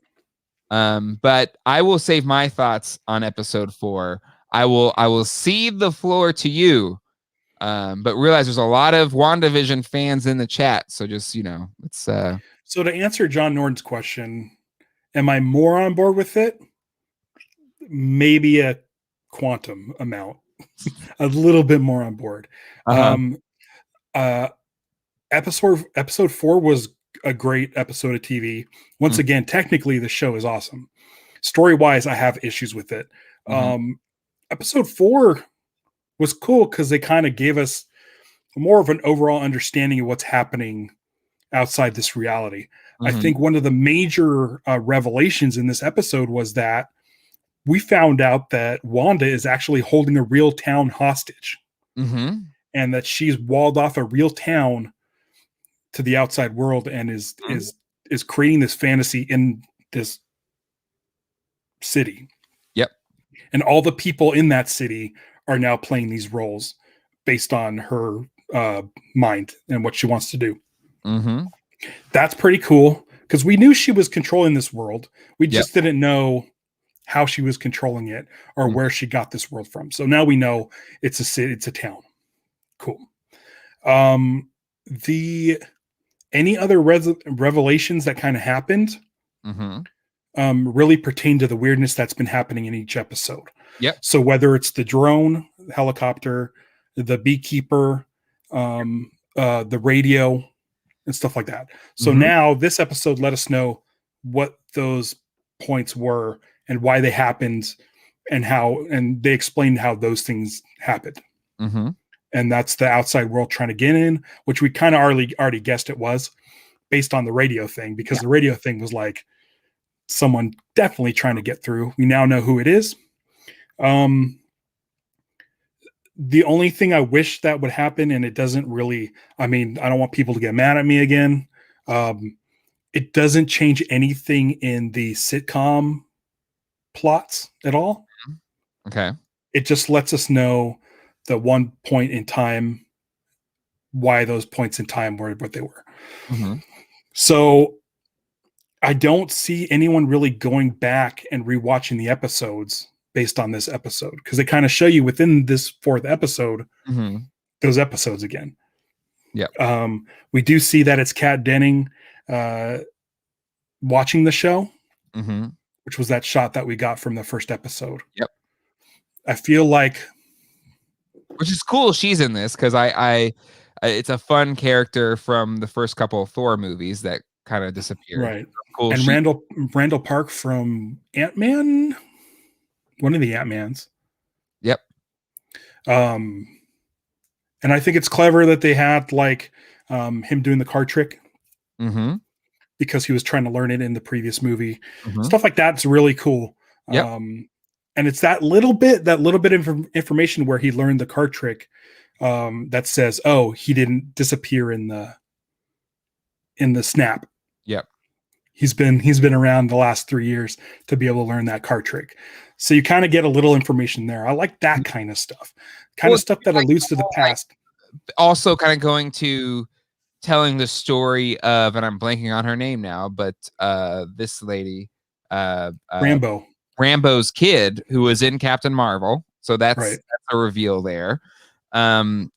But I will save my thoughts on episode 4. I will cede the floor to you. But realize there's a lot of WandaVision fans in the chat, so just let's. So to answer John Norton's question, am I more on board with it? maybe a quantum amount, a little bit more on board. Episode 4 was a great episode of TV. Once again, technically the show is awesome. Story-wise, I have issues with it. Episode 4 was cool because they kind of gave us more of an overall understanding of what's happening outside this reality. I think one of the major revelations in this episode was that we found out that Wanda is actually holding a real town hostage, and that she's walled off a real town to the outside world and is creating this fantasy in this city. Yep. And all the people in that city are now playing these roles based on her mind and what she wants to do. That's pretty cool because we knew she was controlling this world. We just didn't know how she was controlling it or where she got this world from. So now we know it's a city, it's a town. Cool. Any other revelations that kind of happened really pertain to the weirdness that's been happening in each episode. Yep. So whether it's the drone, helicopter, the beekeeper, the radio, and stuff like that. So now this episode let us know what those points were and why they happened and they explained how those things happened. And that's the outside world trying to get in, which we kind of already guessed it was based on the radio thing, because the radio thing was like someone definitely trying to get through. We now know who it is. The only thing I wish that would happen, and it doesn't really, I don't want people to get mad at me again. It doesn't change anything in the sitcom plots at all. Okay. It just lets us know the one point in time, why those points in time were what they were. So I don't see anyone really going back and rewatching the episodes based on this episode, because they kind of show you within this 4th episode those episodes again. We do see that it's Kat Denning watching the show, which was that shot that we got from the first episode. I feel like, which is cool she's in this, because I it's a fun character from the first couple of Thor movies that kind of disappeared. Right. Cool. And Randall Park from Ant-Man, one of the Ant-Mans. Yep. And I think it's clever that they had like him doing the card trick because he was trying to learn it in the previous movie. Stuff like that's really cool. And it's that little bit of information where he learned the card trick that says, oh, he didn't disappear in the snap. He's been around the last 3 years to be able to learn that card trick. So you kind of get a little information there. I like that kind of stuff. Stuff that alludes to the past. Also kind of going to telling the story of, and I'm blanking on her name now, but this lady, Rambo's kid, who was in Captain Marvel. So that's a reveal there. And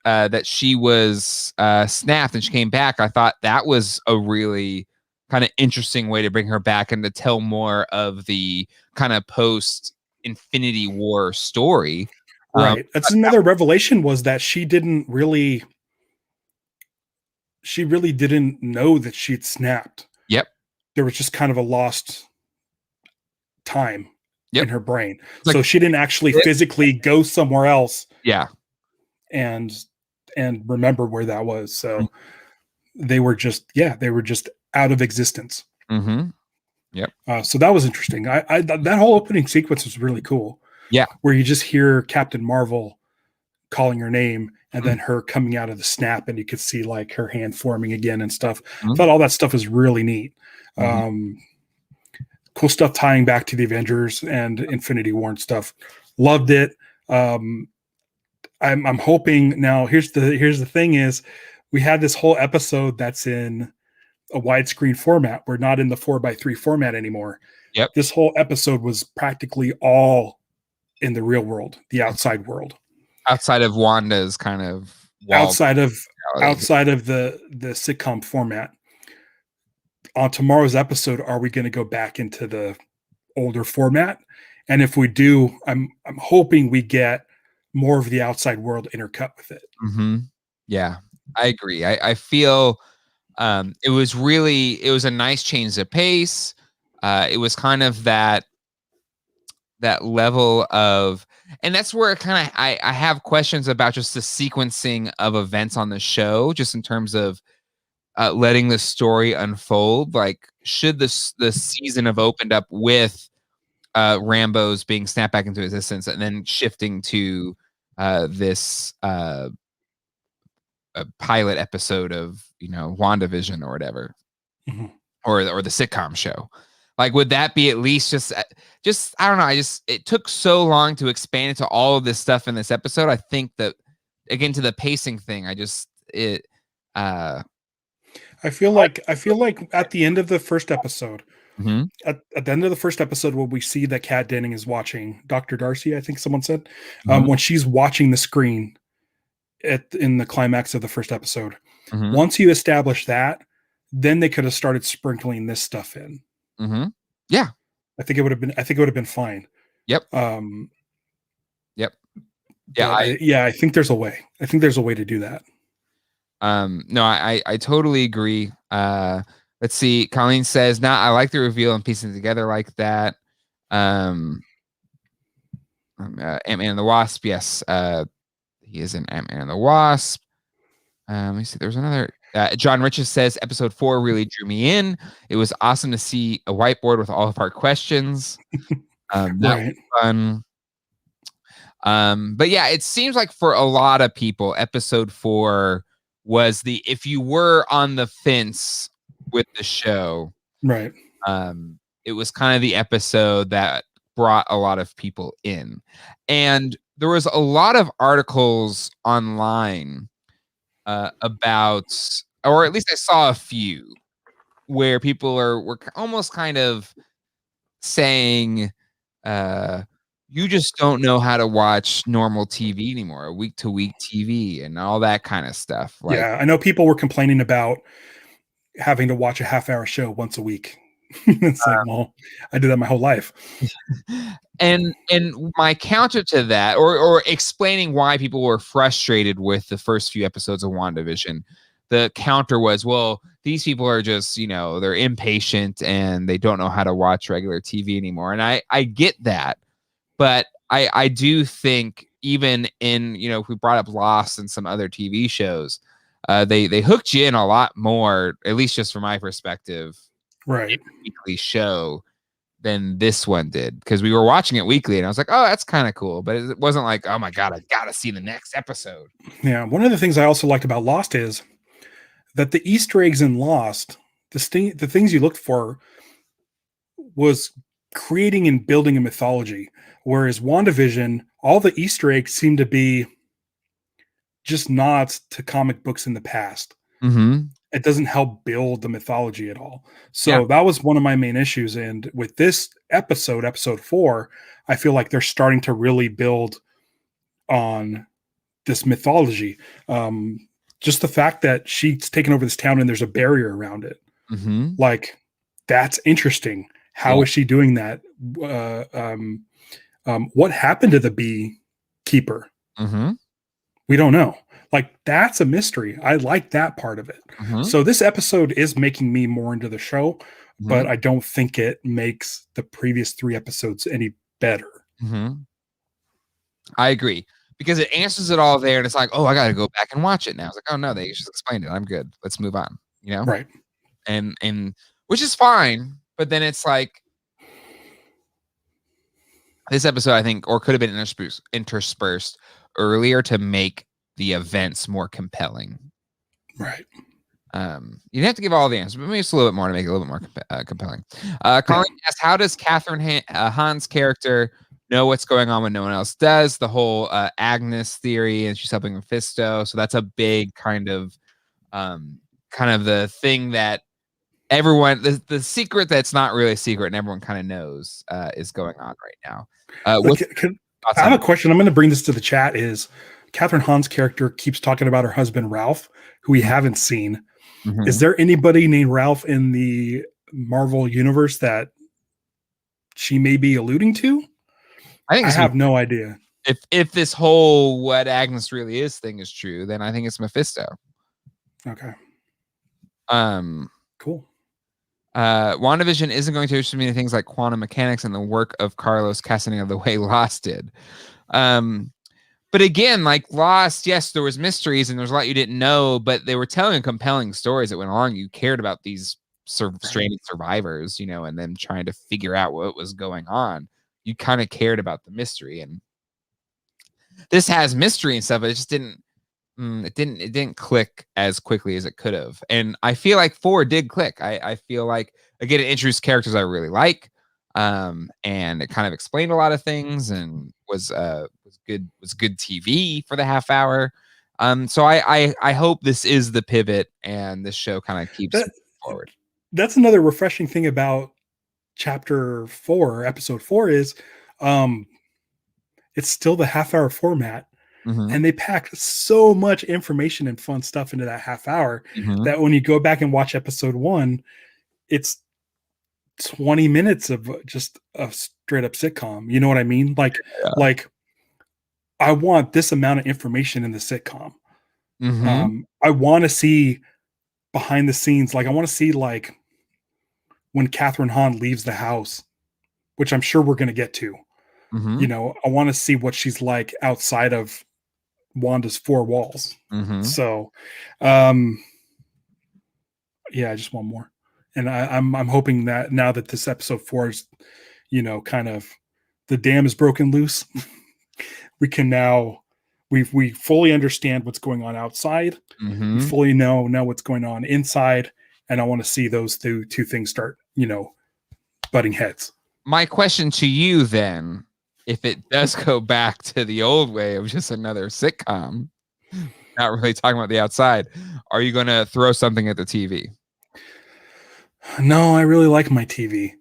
that she was snapped and she came back. I thought that was a really kind of interesting way to bring her back and to tell more of the kind of post Infinity War story. That's another revelation, was that she really didn't know that she'd snapped. There was just kind of a lost time in her brain. So she didn't actually physically go somewhere else. And remember where that was. So they were just out of existence. So that was interesting. I that whole opening sequence was really cool. Where you just hear Captain Marvel calling her name and then her coming out of the snap, and you could see like her hand forming again and stuff. I thought all that stuff was really neat. Cool stuff tying back to the Avengers and Infinity War and stuff. Loved it. I'm hoping now. Here's the thing: is we had this whole episode that's in a widescreen format. We're not in the 4:3 format anymore. This whole episode was practically all in the real world, the outside world, outside of Wanda's kind of outside of the sitcom format. On tomorrow's episode, are we going to go back into the older format And if we do, I'm hoping we get more of the outside world intercut with it. Mm-hmm. Yeah, I agree. I feel it was a nice change of pace. It was kind of that level of, and that's where kind of I have questions about just the sequencing of events on the show, just in terms of letting the story unfold. Like, should the season have opened up with Rambo's being snapped back into existence and then shifting to this a pilot episode of WandaVision or whatever, mm-hmm. or the sitcom show? Like, would that be at least just I don't know. It took so long to expand into all of this stuff in this episode. I think that, again, to the pacing thing, I feel like at the end of the first episode, mm-hmm. at the end of the first episode, when we see that Kat Denning is watching Dr. Darcy, I think someone said, mm-hmm. When she's watching the screen in the climax of the first episode, mm-hmm. once you establish that, then they could have started sprinkling this stuff in. Mm-hmm. Yeah, I think it would have been fine. Yep. Yep. Yeah, I think there's a way. I think there's a way to do that. No, I totally agree. Let's see. Colleen says, "Nah, I like the reveal and piecing it together like that." Ant-Man and the Wasp. Yes, he is in Ant-Man and the Wasp. Let me see. There's another. John Riches says, "Episode 4 really drew me in. It was awesome to see a whiteboard with all of our questions. That was fun." But yeah, it seems like for a lot of people, episode 4 was if you were on the fence with the show, right? It was kind of the episode that brought a lot of people in, and there was a lot of articles online about, or at least I saw a few, where people were almost kind of saying, you just don't know how to watch normal TV anymore, week to week TV and all that kind of stuff. Like, yeah, I know people were complaining about having to watch a half-hour show once a week. It's like, well, I did that my whole life. And my counter to that, or explaining why people were frustrated with the first few episodes of WandaVision, the counter was, well, these people are just, they're impatient and they don't know how to watch regular TV anymore. And I get that. But I do think, even in, if we brought up Lost and some other TV shows, they hooked you in a lot more, at least just from my perspective, right, in a weekly show than this one did, because we were watching it weekly and I was like, oh, that's kind of cool, but it wasn't like, oh my god, I gotta see the next episode. Yeah, one of the things I also liked about Lost is that the Easter eggs in Lost, the things you looked for, was creating and building a mythology, whereas WandaVision, all the Easter eggs seem to be just nods to comic books in the past. Mm-hmm. It doesn't help build the mythology at all. So that was one of my main issues. And with this episode 4, I feel like they're starting to really build on this mythology. Just the fact that she's taken over this town and there's a barrier around it. Mm-hmm. Like, that's interesting. How is she doing that? What happened to the beekeeper? Mm-hmm. We don't know. Like, that's a mystery. I like that part of it. Mm-hmm. So this episode is making me more into the show, mm-hmm. but I don't think it makes the previous 3 episodes any better. Mm-hmm. I agree, because it answers it all there, and it's like, oh, I got to go back and watch it now. It's like, oh no, they just explained it. I'm good. Let's move on. Right? And which is fine, but then it's like, this episode, I think, or could have been interspersed earlier to make the events more compelling. Right. You didn't have to give all the answers, but maybe just a little bit more to make it a little bit more compelling. Colin asks, how does Catherine Hahn's character know what's going on when no one else does? The whole Agnes theory, and she's helping Mephisto. So that's a big kind of the thing that everyone, the secret that's not really a secret and everyone kind of knows is going on right now. I have a question. I'm going to bring this to the chat. Is Catherine Hahn's character keeps talking about her husband Ralph, who we haven't seen. Mm-hmm. Is there anybody named Ralph in the Marvel universe that she may be alluding to? I have no idea. If this whole what Agnes really is thing is true, then I think it's Mephisto. Okay. Cool. WandaVision isn't going to introduce many things like quantum mechanics and the work of Carlos Castaneda the way Lost did. But again, like Lost, yes, there was mysteries and there's a lot you didn't know, but they were telling compelling stories that went along. You cared about these stranded survivors, you know, and then trying to figure out what was going on. You kind of cared about the mystery, and this has mystery and stuff, but it just didn't. It didn't click as quickly as it could have, and I feel like 4 did click. I feel like again it introduced characters I really like, and it kind of explained a lot of things, and was good TV for the half hour. So I hope this is the pivot, and this show kind of keeps forward. That's another refreshing thing about chapter 4, episode 4 is, it's still the half hour format. Mm-hmm. And they packed so much information and fun stuff into that half hour that when you go back and watch episode 1, it's 20 minutes of just a straight up sitcom. You know what I mean? Like I want this amount of information in the sitcom. I want to see behind the scenes. Like I want to see like when Catherine Hahn leaves the house, which I'm sure we're going to get to. You know, I want to see what she's like outside of Wanda's 4 walls. So yeah, I just want more. And I'm hoping that now that this episode 4 is, you know, kind of the dam is broken loose, we can now we fully understand what's going on outside. We fully know what's going on inside, and I want to see those two things start, you know, butting heads. My question to you then, if it does go back to the old way of just another sitcom, not really talking about the outside, are you going to throw something at the TV? No, I really like my TV.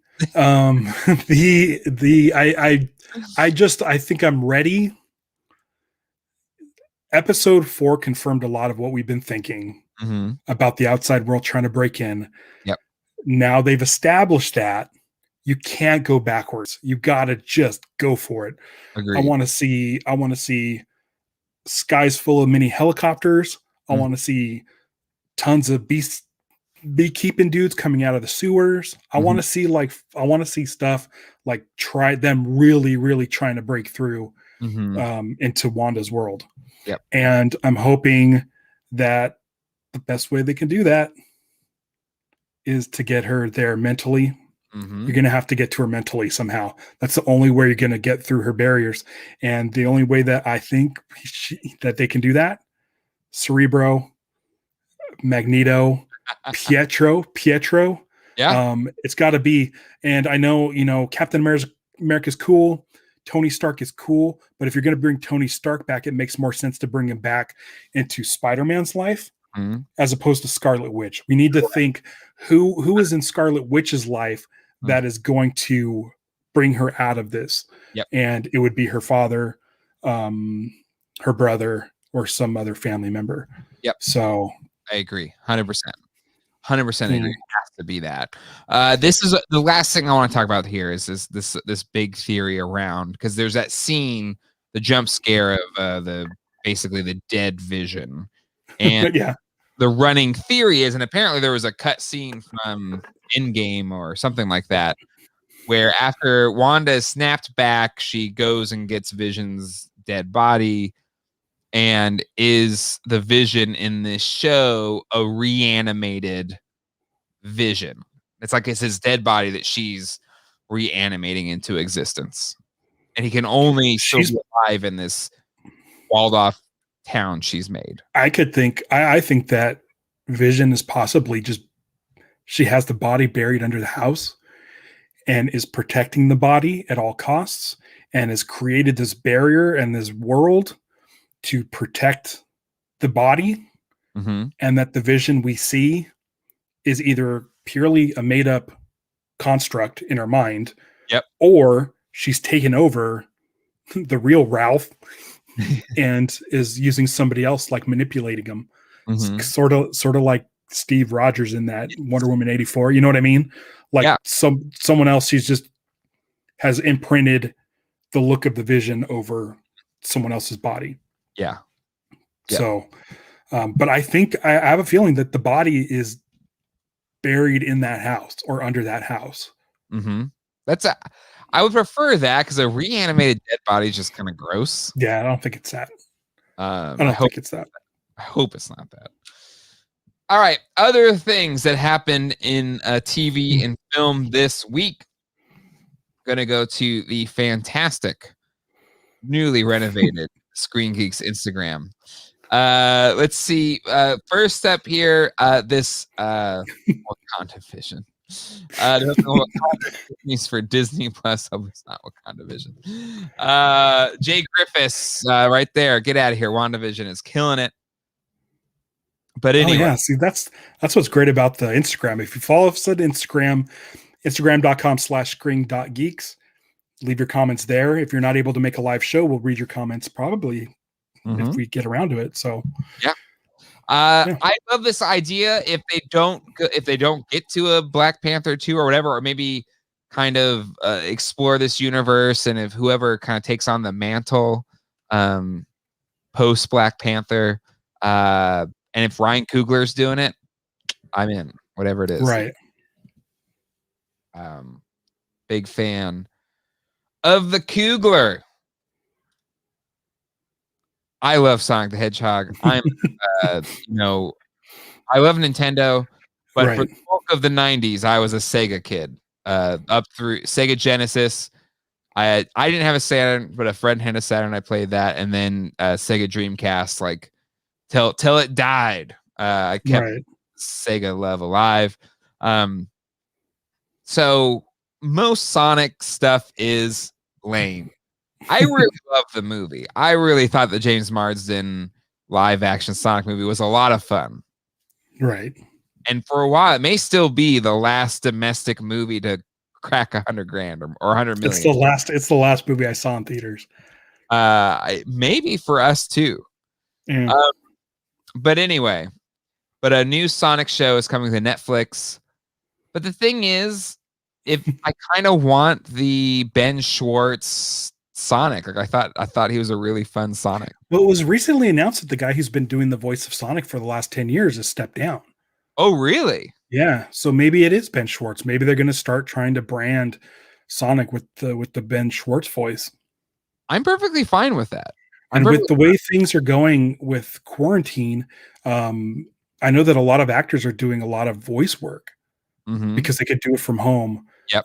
I think I'm ready. Episode 4 confirmed a lot of what we've been thinking about the outside world trying to break in. Yep. Now they've established that you can't go backwards. You got to just go for it. Agreed. I want to see skies full of mini helicopters. I want to see tons of beekeeping dudes coming out of the sewers. I want to see stuff like try them really trying to break through into Wanda's world. Yep. And I'm hoping that the best way they can do that is to get her there mentally. You're going to have to get to her mentally somehow. That's the only way you're going to get through her barriers. And the only way that I think that they can do that, Cerebro, Magneto, Pietro. Yeah. It's got to be. And I know, you know, Captain America's cool. Tony Stark is cool. But if you're going to bring Tony Stark back, it makes more sense to bring him back into Spider-Man's life as opposed to Scarlet Witch. We need to think who is in Scarlet Witch's life that is going to bring her out of this. Yep. And it would be her father, her brother, or some other family member. Yep. So I agree. 100%. 100% agree. It has to be that. This is the last thing I want to talk about here is this big theory around, because there's that scene, the jump scare of basically the dead Vision. And the running theory is, and apparently there was a cut scene from Endgame or something like that, where after Wanda is snapped back, she goes and gets Vision's dead body. And is the Vision in this show a reanimated Vision? It's like it's his dead body that she's reanimating into existence. And he can only still be alive in this walled off town she's made. I think that Vision is possibly just, she has the body buried under the house and is protecting the body at all costs and has created this barrier and this world to protect the body, and that the Vision we see is either purely a made up construct in her mind, or she's taken over the real Ralph and is using somebody else, like manipulating him, sort of like Steve Rogers in that Wonder Woman 84. You know what I mean? Like someone else she's just has imprinted the look of the Vision over someone else's body. Yeah. So, but I think I have a feeling that the body is buried in that house or under that house. Mm-hmm. I would prefer that because a reanimated dead body is just kind of gross. Yeah, I don't think it's that. I think it's that. I hope it's not that. All right. Other things that happened in TV and film this week. Gonna go to the fantastic, newly renovated Screen Geeks Instagram. Let's see. First up here, this WandaVision. For Disney Plus. Hope it's not WandaVision. Jay Griffiths, right there. Get out of here. WandaVision is killing it. But anyway, see, that's what's great about the Instagram. If you follow us on Instagram, instagram.com/screen.geeks, leave your comments there. If you're not able to make a live show, we'll read your comments probably if we get around to it. So yeah. I love this idea. If they don't get to a Black Panther 2 or whatever, or maybe kind of explore this universe, and if whoever kind of takes on the mantle post Black Panther, and if Ryan Coogler's doing it, I'm in. Whatever it is, right? Big fan of the Coogler. I love Sonic the Hedgehog. I'm, I love Nintendo, but for the bulk of the '90s, I was a Sega kid. Up through Sega Genesis, I didn't have a Saturn, but a friend had a Saturn. I played that, and then Sega Dreamcast, like till it died. I kept Sega love alive. So most Sonic stuff is lame. I really love the movie. I really thought the James Marsden live action Sonic movie was a lot of fun. Right. And for a while, it may still be the last domestic movie to crack $100,000 or 100 million. It's the last movie I saw in theaters. Maybe for us too. Yeah. But anyway, a new Sonic show is coming to Netflix. But the thing is, if I kind of want the Ben Schwartz Sonic, like I thought he was a really fun Sonic. Well, it was recently announced that the guy who's been doing the voice of Sonic for the last 10 years has stepped down. Oh, really? Yeah. So maybe it is Ben Schwartz. Maybe they're going to start trying to brand Sonic with the Ben Schwartz voice. I'm perfectly fine with that. And with the way things are going with quarantine, I know that a lot of actors are doing a lot of voice work because they could do it from home. Yep.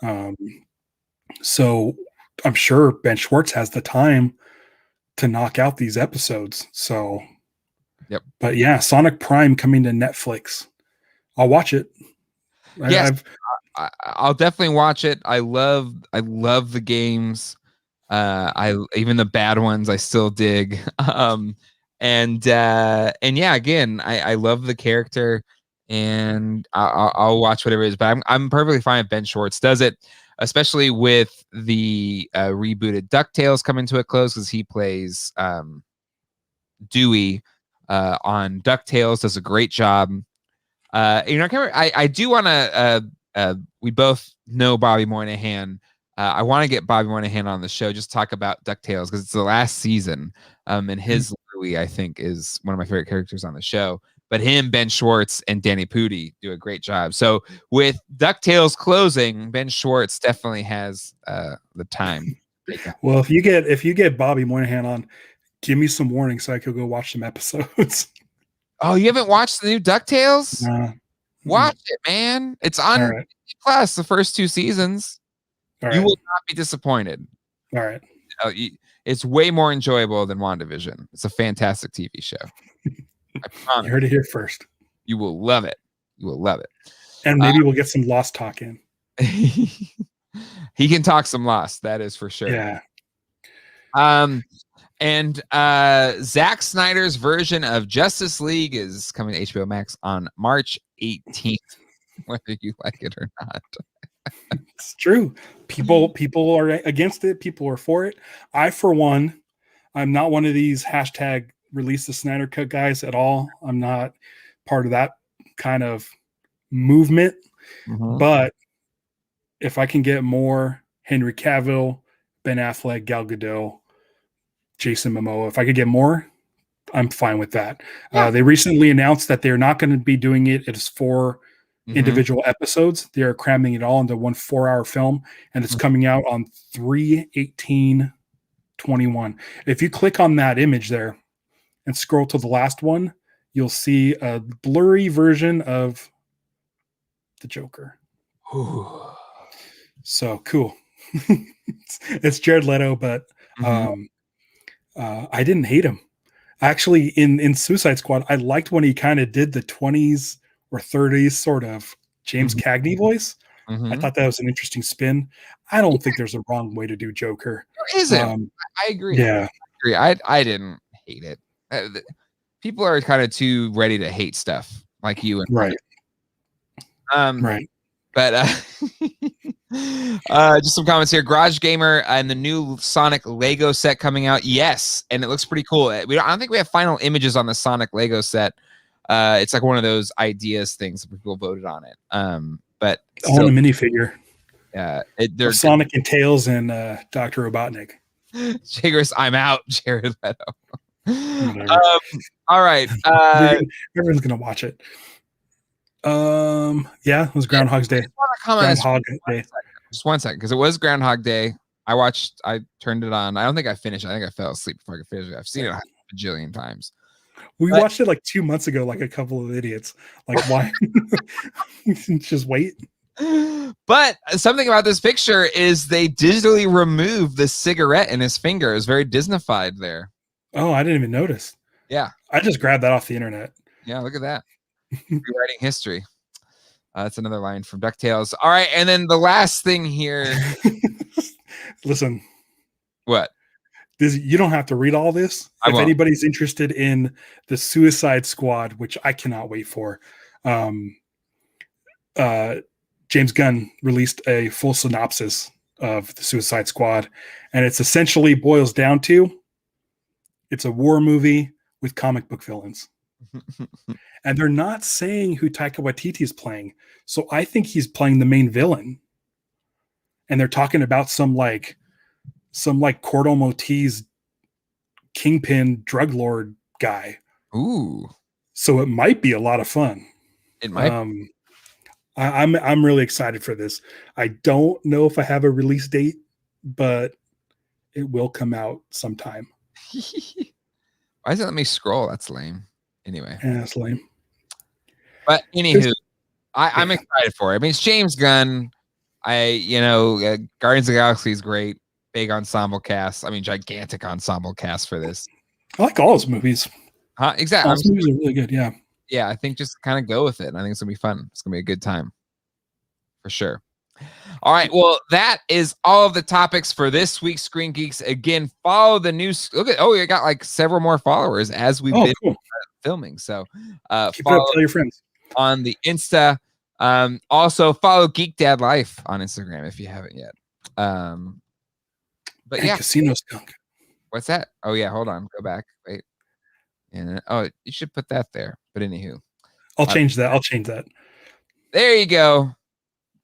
So I'm sure Ben Schwartz has the time to knock out these episodes. So, yep. But yeah, Sonic Prime coming to Netflix. I'll watch it. Yes, I'll definitely watch it. I love the games. Even the bad ones I still dig. And yeah, again, I love the character, and I'll watch whatever it is. But I'm perfectly fine if Ben Schwartz does it, especially with the rebooted DuckTales coming to a close, because he plays Dewey on DuckTales. Does a great job. I do want to. We both know Bobby Moynihan. I want to get Bobby Moynihan on the show, just talk about DuckTales, because it's the last season. And his Louie, I think, is one of my favorite characters on the show. But him, Ben Schwartz, and Danny Pudi do a great job. So with DuckTales closing, Ben Schwartz definitely has the time. Well, if you get Bobby Moynihan on, give me some warning so I could go watch some episodes. Oh, you haven't watched the new DuckTales? Nah. Watch it, man. It's on Plus, the first 2 seasons. You will not be disappointed. All right. It's way more enjoyable than WandaVision. It's a fantastic TV show. I promise. You heard it here first. You will love it. You will love it. And maybe we'll get some Lost talk in. He can talk some Lost, that is for sure. Yeah. And Zach Snyders' version of Justice League is coming to HBO Max on March 18th, whether you like it or not. It's true. People are against it. People are for it. I, for one, I'm not one of these hashtag release the Snyder Cut guys at all. I'm not part of that kind of movement. But if I can get more Henry Cavill Ben Affleck, Gal Gadot, Jason Momoa. If I could get more, I'm fine with that. Yeah. They recently announced that they're not going to be doing it as 4 individual episodes. They are cramming it all into one 4-hour film, and it's coming out on 3/18/21. If you click on that image there and scroll to the last one, you'll see a blurry version of the Joker. So cool. It's Jared Leto, but I didn't hate him. Actually, in Suicide Squad, I liked when he kind of did the 20s or 30s sort of James Cagney voice. I thought that was an interesting spin. I don't think there's a wrong way to do Joker. There isn't. I agree. Yeah. I agree. I didn't hate it. People are kind of too ready to hate stuff like you and right. Right. But just some comments here. Garage Gamer and the new Sonic Lego set coming out. Yes, and it looks pretty cool. I don't think we have final images on the Sonic Lego set. It's like one of those ideas things that people voted on it. But on a minifigure. Yeah, they're Sonic and Tails and Dr. Robotnik. Jagers, I'm out. Jared Leto. All right. Everyone's gonna watch it. Yeah, it was Groundhog's Day. Groundhog Day. Just 1 second, because it was Groundhog Day. I turned it on. I don't think I finished. I think I fell asleep before I could finish it. I've seen it a bajillion times. We watched it like 2 months ago, like a couple of idiots. Like, why? Just wait. But something about this picture is they digitally removed the cigarette in his finger. It was very Disney-fied there. Oh, I didn't even notice. Yeah. I just grabbed that off the internet. Yeah, look at that. Rewriting history. That's another line from DuckTales. All right, and then the last thing here. Listen. What? You don't have to read all this. If anybody's interested in the Suicide Squad, which I cannot wait for, James Gunn released a full synopsis of the Suicide Squad, and it's essentially boils down to it's a war movie with comic book villains. And they're not saying who Taika Waititi is playing. So I think he's playing the main villain. And they're talking about some Cordo Maltese kingpin drug lord guy. Ooh. So it might be a lot of fun. It might. I'm really excited for this. I don't know if I have a release date, but it will come out sometime. Why does it let me scroll? That's lame. Anyway. Yeah, that's lame. But anywho, I'm excited for it. I mean, it's James Gunn. Guardians of the Galaxy is great. Big ensemble cast. I mean, gigantic ensemble cast for this. I like all his movies. Exactly. All his movies are really good. Yeah. Yeah, I think just kind of go with it. I think it's gonna be fun. It's gonna be a good time for sure. All right. Well, that is all of the topics for this week's Screen Geeks. Again, follow the news. Look at we got like several more followers as we've been filming. So keep it up, tell your friends on the Insta. Also follow Geek Dad Life on Instagram if you haven't yet. But yeah, Casino Skunk. What's that? Oh yeah, hold on, go back. Wait. And you should put that there. But anywho, I'll change that. There you go.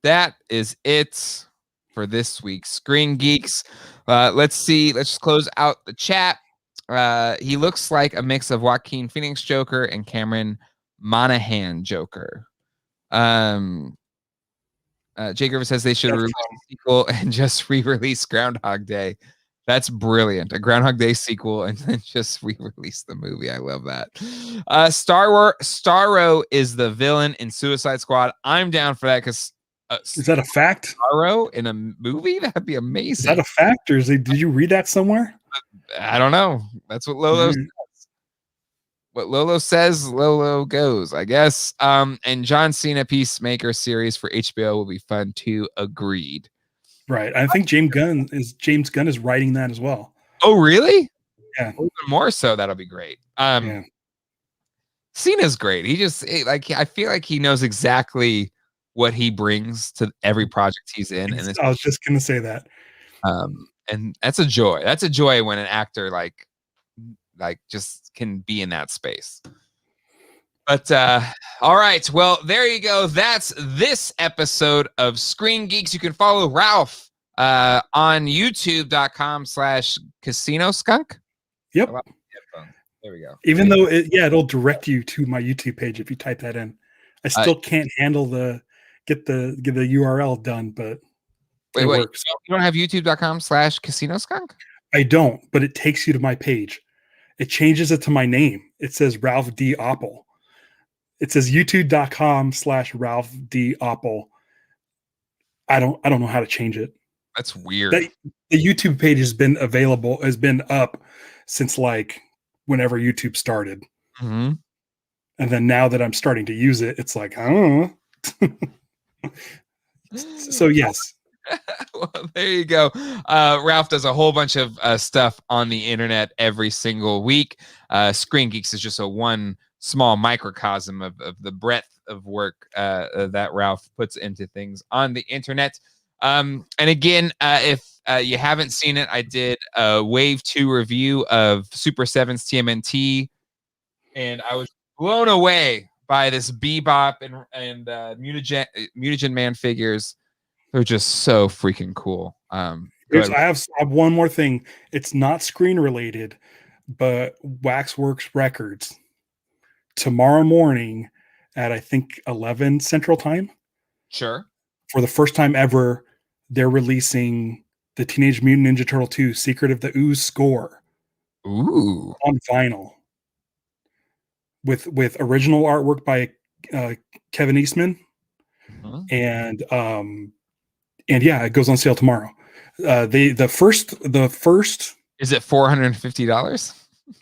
That is it for this week's Screen Geeks. Let's see. Let's just close out the chat. He looks like a mix of Joaquin Phoenix Joker and Cameron Monaghan Joker. Jay Griffith says they should release a sequel and just re-release Groundhog Day. That's brilliant. A Groundhog Day sequel and then just re-release the movie. I love that. Starro is the villain in Suicide Squad. I'm down for that because is that a fact? Starro in a movie? That'd be amazing. Is that a fact, or did you read that somewhere? I don't know. That's what Lolo says. What Lolo says, Lolo goes, I guess. And John Cena Peacemaker series for HBO will be fun too. Agreed. Right. I think James Gunn is writing that as well. Oh, really? Yeah. Even more so. That'll be great. Yeah. Cena's great. He just I feel like he knows exactly what he brings to every project he's in. And I was just gonna say that. And that's a joy. That's a joy when an actor like just can be in that space. But all right, well, there you go. That's this episode of Screen Geeks. You can follow Ralph on youtube.com/casino skunk. Yep. There we go. Even though it'll direct you to my YouTube page if you type that in. I still can't handle get the URL done, but it works. You don't have youtube.com/casino skunk? I don't, but it takes you to my page. It changes it to my name. It says Ralph D. Oppel. It says youtube.com/Ralph D. Oppel. I don't know how to change it. That's weird. The YouTube page has been up since like whenever YouTube started. Mm-hmm. And then now that I'm starting to use it, it's like, I don't know. So yes. Well, there you go. Ralph does a whole bunch of stuff on the internet every single week. Screen Geeks is just one small microcosm of the breadth of work that Ralph puts into things on the internet. And again, if you haven't seen it, I did a Wave 2 review of Super 7's TMNT, and I was blown away by this Bebop and Mutagen Man figures. They're just so freaking cool. I have one more thing. It's not screen related, but Waxworks Records tomorrow morning at I think 11 Central Time. Sure. For the first time ever, they're releasing the Teenage Mutant Ninja Turtle 2 Secret of the Ooze score. Ooh. On vinyl. With original artwork by Kevin Eastman. Mm-hmm. And yeah, it goes on sale tomorrow. The first is it $450?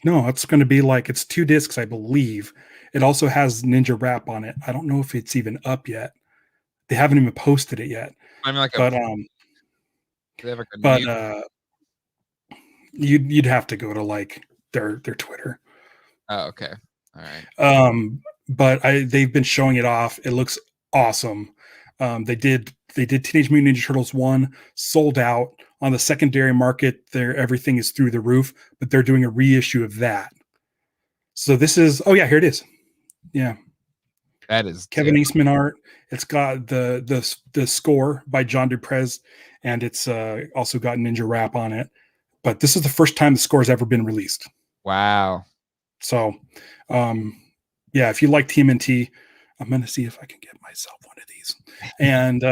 No, it's going to be it's 2 discs, I believe. It also has Ninja Rap on it. I don't know if it's even up yet. They haven't even posted it yet. I mean, you'd have to go to their Twitter. Oh, okay. All right. But they've been showing it off. It looks awesome. They did Teenage Mutant Ninja Turtles 1, sold out. On the secondary market, everything is through the roof, but they're doing a reissue of that. So this is, here it is. Yeah. That is Kevin Eastman art. It's got the score by John Duprez, and it's also got Ninja Rap on it. But this is the first time the score has ever been released. Wow. So, if you like TMNT, I'm going to see if I can get myself one of these. And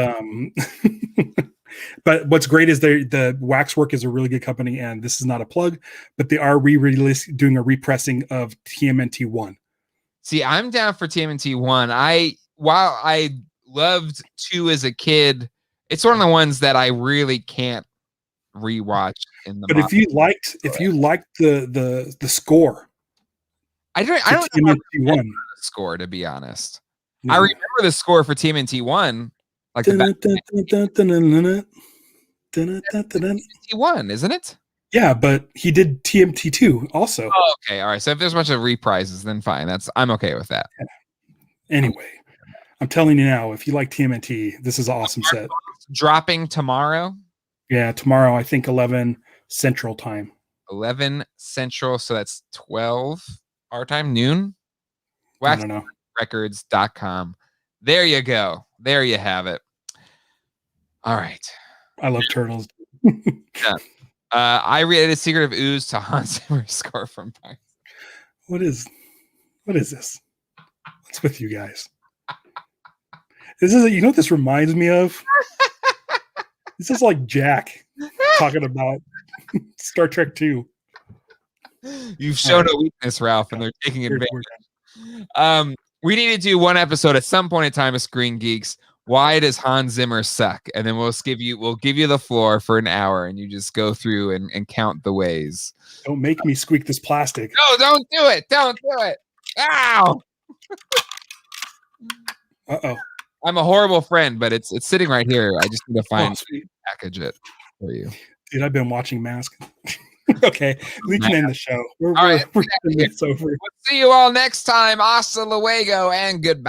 but what's great is the Waxwork is a really good company, and this is not a plug, but they are doing a repressing of TMNT 1. See, I'm down for TMNT 1. While I loved 2 as a kid, it's one of the ones that I really can't rewatch in the But if you liked the score, I don't know the score, to be honest. Yeah. I remember the score for TMNT 1, like TMNT 1, isn't it? Yeah, but he did TMT 2 also. Oh, okay, all right. So if there's a bunch of reprises, then fine. I'm okay with that. Yeah. Anyway, I'm telling you now, if you like TMNT, this is an awesome set. Dropping tomorrow? Yeah, tomorrow, I think 11 Central Time. 11 Central, so that's 12 our time, noon? I don't know. Records.com. There you go. There you have it. All right. I love turtles. Yeah. I read Secret of Ooze to Hans Zimmer's score from Pines. What is this? What's with you guys? This is what this reminds me of? This is like Jack talking about Star Trek 2. You've shown a weakness, Ralph, and they're taking advantage. We need to do one episode at some point in time of Screen Geeks. Why does Hans Zimmer suck? And then we'll give you the floor for an hour, and you just go through and count the ways. Don't make me squeak this plastic. No, don't do it. Don't do it. Ow! Uh-oh. I'm a horrible friend, but it's sitting right here. I just need to package it for you. Dude, I've been watching Mask. Okay, we can end the show. We're all right, over. We'll see you all next time. Hasta luego and goodbye.